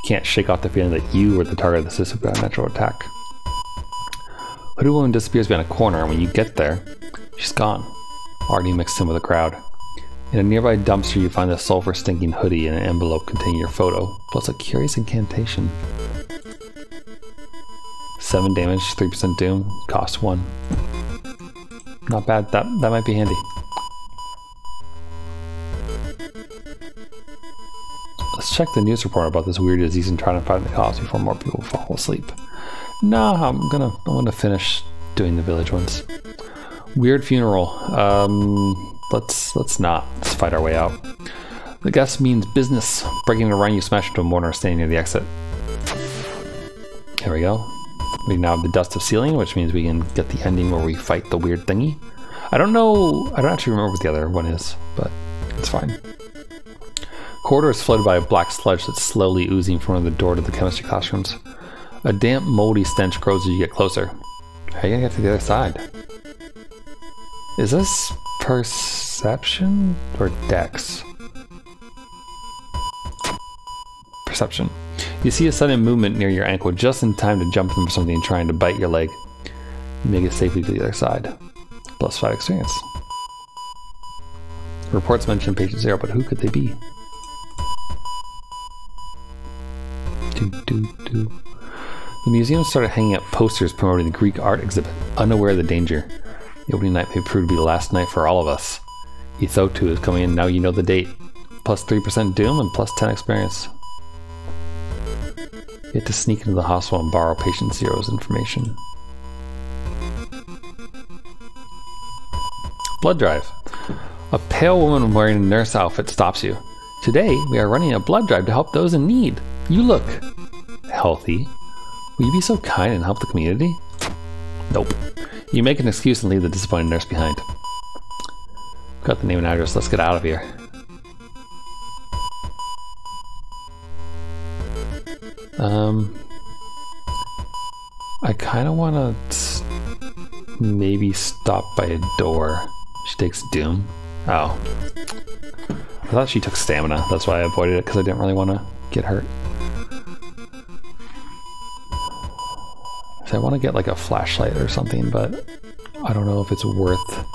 can't shake off the feeling that you are the target of this supernatural attack. Hooded woman disappears behind a corner, and when you get there, she's gone, already mixed in with the crowd. In a nearby dumpster, you find a sulfur-stinking hoodie and an envelope containing your photo, plus a curious incantation. 7 damage, 3% doom, cost 1. Not bad. That might be handy. Let's check the news report about this weird disease and try to find the cause before more people fall asleep. No, I'm gonna finish doing the village ones. Weird funeral. Let's not. Let's fight our way out. The guest means business. Breaking a run, you smash into a mourner standing near the exit. Here we go. We now have the Dust of Sealing, which means we can get the ending where we fight the weird thingy. I don't actually remember what the other one is, but it's fine. Corridor is flooded by a black sludge that's slowly oozing from the door to the chemistry classrooms. A damp, moldy stench grows as you get closer. How are you gonna get to the other side? Is this perception or dex? Perception. You see a sudden movement near your ankle just in time to jump from something trying to bite your leg. You make it safely to the other side. +5 experience. Reports mention patient 0, but who could they be? The museum started hanging up posters promoting the Greek art exhibit, unaware of the danger. The opening night may prove to be the last night for all of us. Ethotu is coming in, now you know the date. +3% doom and +10 experience. You have to sneak into the hospital and borrow patient 0's information. Blood drive. A pale woman wearing a nurse outfit stops you. Today, we are running a blood drive to help those in need. You look healthy. Will you be so kind and help the community? Nope. You make an excuse and leave the disappointed nurse behind. Got the name and address. Let's get out of here. I kind of want to maybe stop by a door. She takes doom. Oh. I thought she took stamina. That's why I avoided it, because I didn't really want to get hurt. So I want to get like a flashlight or something, but I don't know if it's worth...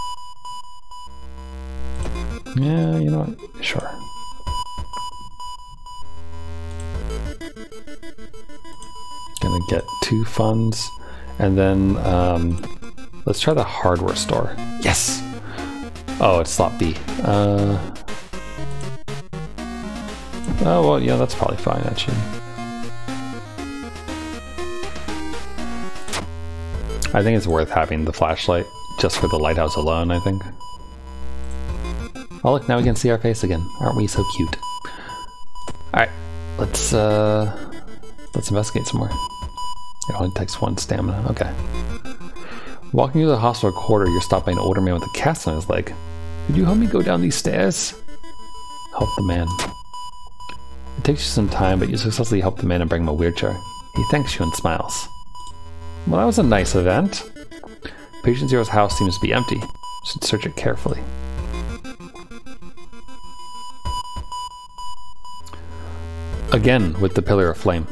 Yeah, you know what? Sure. Gonna get 2 funds, and then let's try the hardware store. Yes! Oh, it's slot B. Oh, well, yeah, that's probably fine, actually. I think it's worth having the flashlight, just for the lighthouse alone, I think. Oh look, now we can see our face again. Aren't we so cute? Alright, let's investigate some more. It only takes 1 stamina, okay. Walking through the hospital corridor, you're stopped by an older man with a cast on his leg. Could you help me go down these stairs? Help the man. It takes you some time, but you successfully help the man and bring him a wheelchair. He thanks you and smiles. Well, that was a nice event. Patient Zero's house seems to be empty. You should search it carefully. Again, with the Pillar of Flame.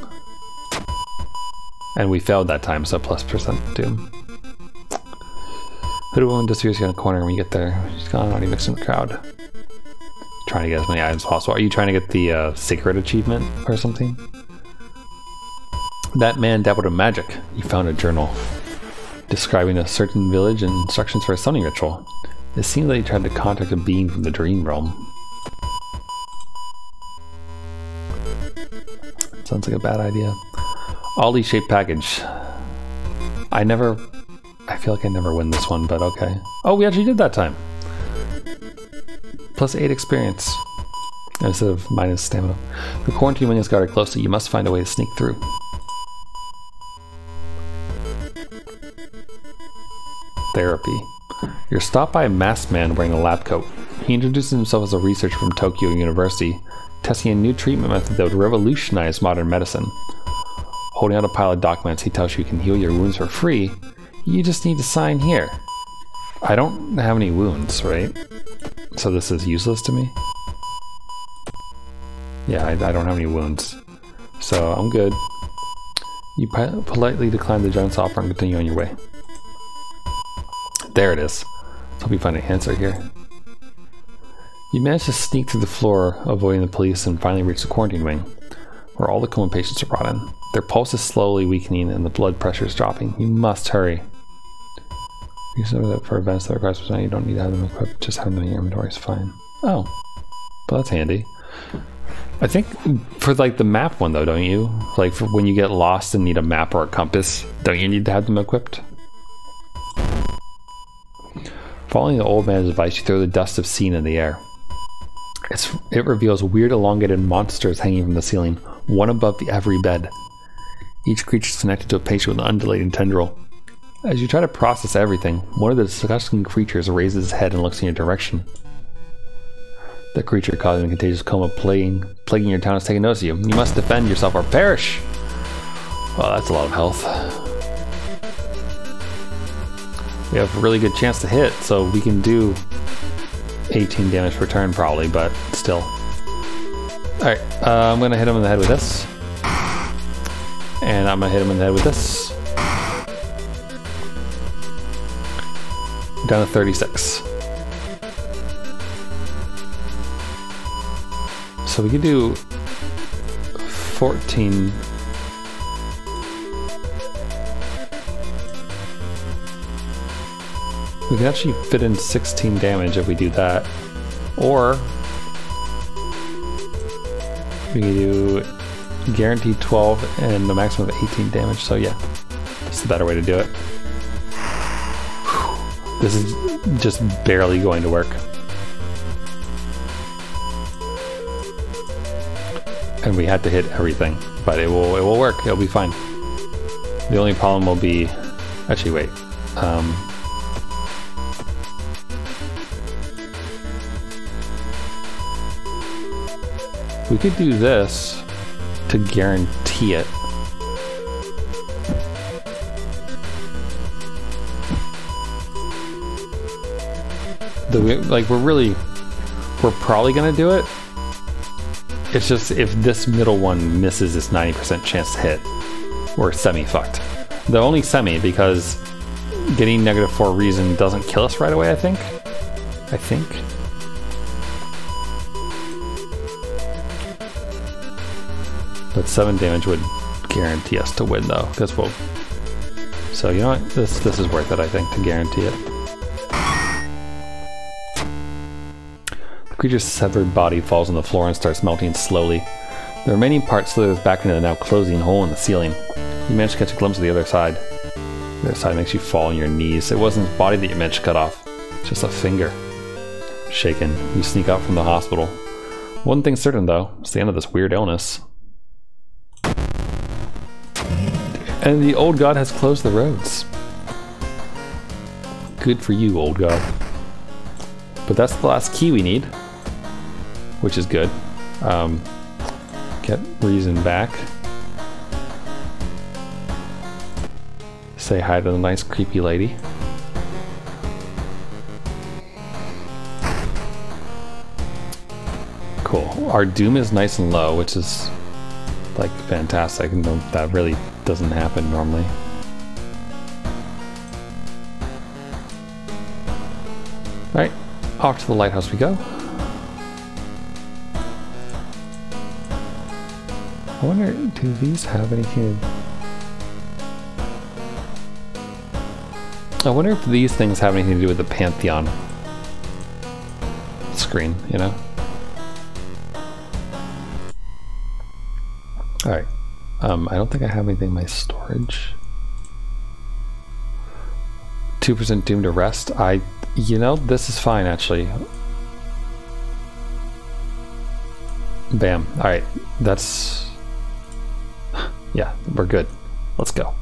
And we failed that time, so +% doom. Hooded woman disappears in a corner when you get there. She's gone, already mixed in the crowd. Trying to get as many items as possible. Are you trying to get the secret achievement or something? That man dabbled in magic. He found a journal describing a certain village and instructions for a summoning ritual. It seems that he tried to contact a being from the dream realm. Sounds like a bad idea. Ollie-shaped package. I feel like I never win this one, but okay. Oh, we actually did that time. +8 experience. Instead of minus stamina. The quarantine wing is guarded closely. You must find a way to sneak through. Therapy. You're stopped by a masked man wearing a lab coat. He introduces himself as a researcher from Tokyo University, testing a new treatment method that would revolutionize modern medicine. Holding out a pile of documents, he tells you can heal your wounds for free. You just need to sign here. I don't have any wounds, right? So this is useless to me? Yeah, I don't have any wounds. So I'm good. You politely decline the giant's offer and continue on your way. There it is. Let's hope you find an answer here. You manage to sneak through the floor, avoiding the police, and finally reach the quarantine wing. where all the coma patients are brought in. Their pulse is slowly weakening and the blood pressure is dropping. You must hurry. You said that for events that requires personnel, you don't need to have them equipped, just have them in your inventory is fine. Oh, well, that's handy. I think for like the map one though, don't you? Like for when you get lost and need a map or a compass, don't you need to have them equipped? Following the old man's advice, you throw the dust of scene in the air. It reveals weird elongated monsters hanging from the ceiling, one above every bed. Each creature is connected to a patient with an undulating tendril. As you try to process everything, one of the disgusting creatures raises its head and looks in your direction. The creature causing a contagious coma plaguing your town is taking notice of you. You must defend yourself or perish! Well, that's a lot of health. We have a really good chance to hit, so we can do 18 damage per turn probably, but still. Alright, I'm gonna hit him in the head with this. And I'm gonna hit him in the head with this. Down to 36. So we can do 14. We can actually fit in 16 damage if we do that. Or we can do guaranteed 12 and a maximum of 18 damage. So yeah, that's the better way to do it. This is just barely going to work. And we had to hit everything, but it will work. It'll be fine. The only problem will be, actually wait. We could do this to guarantee it. We're probably gonna do it. It's just if this middle one misses its 90% chance to hit, we're semi-fucked. The only semi because getting -4 reason doesn't kill us right away, I think. But 7 damage would guarantee us to win though, because we'll... So you know what, this is worth it I think to guarantee it. The creature's severed body falls on the floor and starts melting slowly. The remaining part slithers back into the now closing hole in the ceiling. You manage to catch a glimpse of the other side. The other side makes you fall on your knees. It wasn't his body that you managed to cut off, just a finger. Shaken, you sneak out from the hospital. One thing's certain though, it's the end of this weird illness. And the old god has closed the roads. Good for you, old god. But that's the last key we need, which is good. Get reason back. Say hi to the nice creepy lady. Cool. Our doom is nice and low, which is like fantastic. No, that really doesn't happen normally. Alright, off to the lighthouse we go. I wonder, do these have anything? I wonder if these things have anything to do with the Pantheon screen, you know? Alright. I don't think I have anything in my storage. 2% doom to rest. You know, this is fine actually. Bam. Alright. That's... Yeah, we're good. Let's go.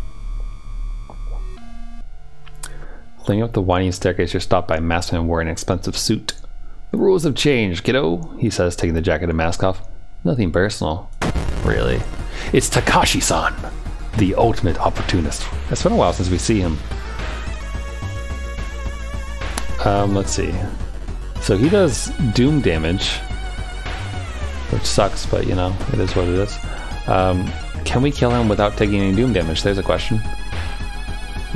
Climbing up the winding staircase, you're stopped by a masked man wearing an expensive suit. The rules have changed, kiddo, he says, taking the jacket and mask off. Nothing personal. Really? It's Takashi-san, the ultimate opportunist. It's been a while since we see him. Let's see. So he does doom damage, which sucks, but you know, it is what it is. Can we kill him without taking any doom damage? There's a question.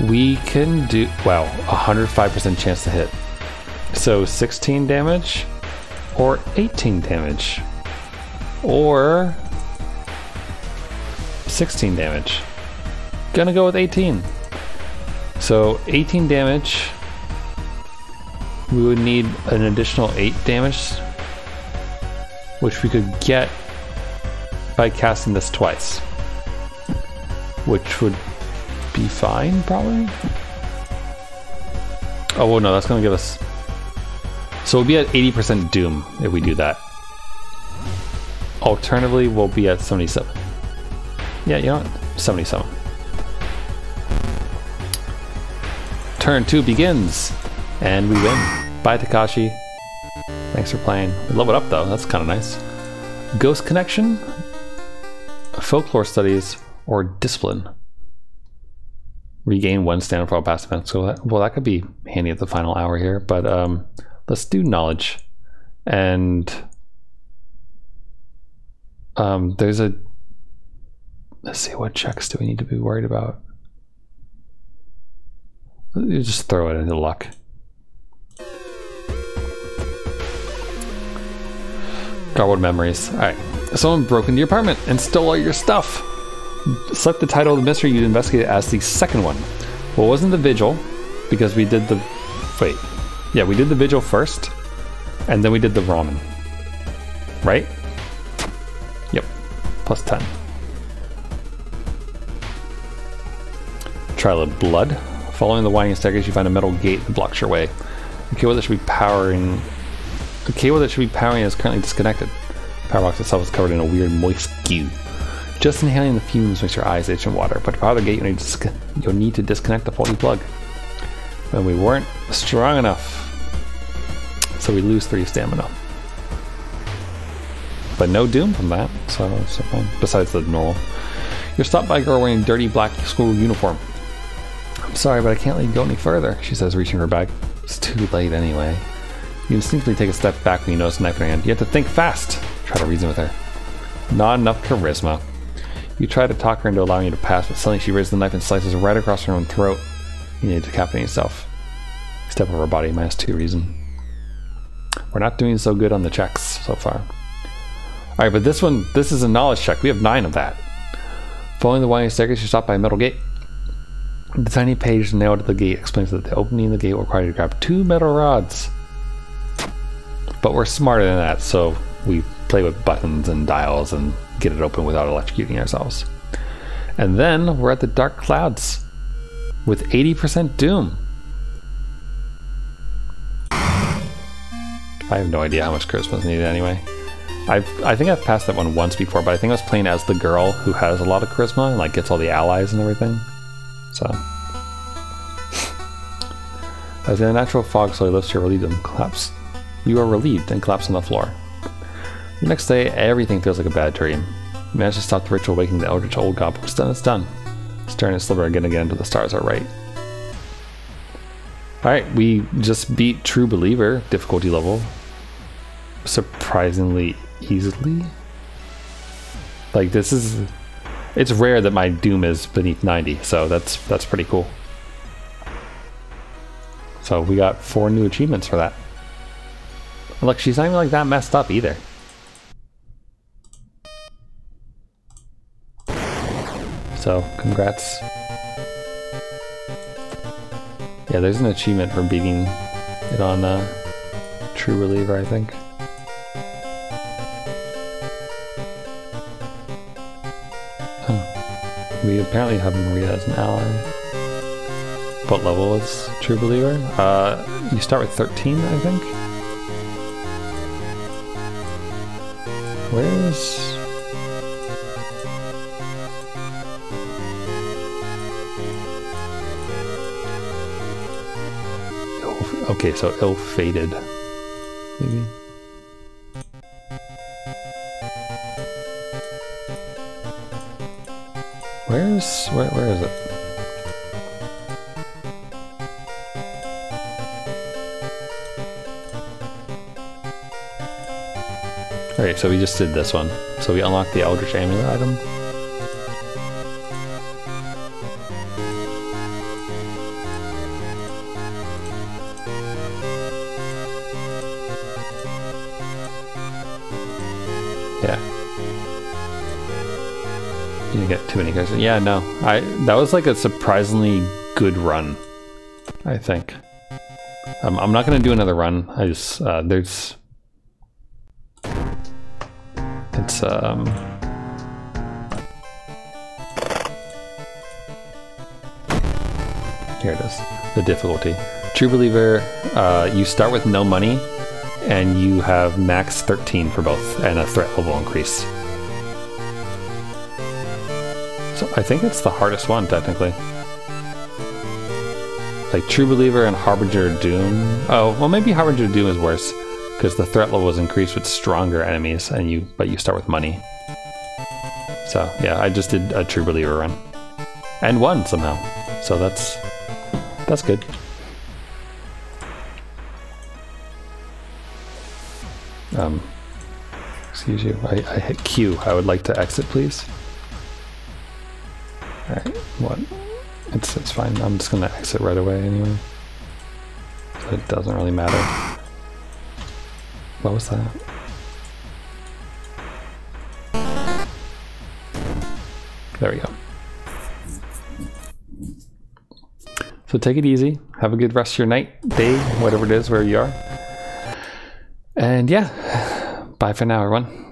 We can do, wow, 105% chance to hit. So 16 damage or 18 damage. Or 16 damage. Gonna go with 18. So 18 damage. We would need an additional 8 damage, which we could get by casting this twice, which would be fine, probably. Oh, well, no, that's gonna give us... So we'll be at 80% Doom if we do that. Alternatively, we'll be at 77. Yeah, you know what? 77. Turn 2 begins, and we win. Bye, Takashi. Thanks for playing. Level it up, though. That's kind of nice. Ghost Connection, Folklore Studies, or Discipline. Regain 1 standard for all past events. So that could be handy at the final hour here, but let's do Knowledge. And there's a... Let's see, what checks do we need to be worried about? You just throw it into luck. Garwood Memories. Alright. Someone broke into your apartment and stole all your stuff. Select the title of the mystery you investigated as the second one. Well, it wasn't the Vigil, because we did the... Wait. Yeah, we did the Vigil first, and then we did the Ramen. Right? Yep. Plus 10. Trial of Blood. Following the winding staircase, you find a metal gate that blocks your way. The cable that should be powering... The cable that should be powering is currently disconnected. The power box itself is covered in a weird moist goo. Just inhaling the fumes makes your eyes itch in water, but to power the gate you'll need to disconnect the faulty plug. And we weren't strong enough, so we lose 3 stamina. But no doom from that, so fine. Besides the normal. You're stopped by a girl wearing a dirty black school uniform. I'm sorry, but I can't let you go any further, she says, reaching her bag. It's too late anyway. You instinctively take a step back when you notice a knife in her hand. You have to think fast. Try to reason with her. Not enough charisma. You try to talk her into allowing you to pass, but suddenly she raises the knife and slices right across her own throat. You need to decapitate yourself. Step over her body, -2 reason. We're not doing so good on the checks so far. Alright, but this is a knowledge check. We have 9 of that. Following the winding staircase, you're stopped by a metal gate. The tiny page nailed to the gate explains that the opening of the gate will require you to grab 2 metal rods. But we're smarter than that, so we play with buttons and dials and get it open without electrocuting ourselves. And then we're at the Dark Clouds with 80% Doom. I have no idea how much charisma is needed anyway. I think I've passed that one once before, but I think I was playing as the girl who has a lot of charisma and like gets all the allies and everything. So as the natural fog slowly lifts, you're relieved and collapse. You are relieved and collapse on the floor. The next day, everything feels like a bad dream. You manage to stop the ritual, waking the eldritch old god. What's done is done. Staring at Sliver again and again until the stars are right. Alright, we just beat True Believer difficulty level surprisingly easily. Like this is... It's rare that my Doom is beneath 90, so that's pretty cool. So we got 4 new achievements for that. And look, she's not even like that messed up either. So, congrats. Yeah, there's an achievement for beating it on True Believer, I think. Huh. We apparently have Maria as an ally. What level is True Believer? You start with 13, I think? Where's... Okay, so Ill-Fated, maybe. Where is it? Alright, so we just did this one. So we unlocked the Eldritch Amulet item. You get too many guys. Yeah, no. That was like a surprisingly good run, I think. I'm not gonna do another run. I just it's here it is. The difficulty. True Believer, you start with no money and you have max 13 for both and a threat level increase. So I think it's the hardest one technically. Like True Believer and Harbinger of Doom. Oh, well maybe Harbinger of Doom is worse because the threat level is increased with stronger enemies and but you start with money. So yeah, I just did a True Believer run. And won somehow. So that's good. Excuse you, I hit Q. I would like to exit, please. Alright, what? It's fine. I'm just gonna exit right away anyway. So it doesn't really matter. What was that? There we go. So take it easy. Have a good rest of your night, day, whatever it is, where you are. And yeah, bye for now, everyone.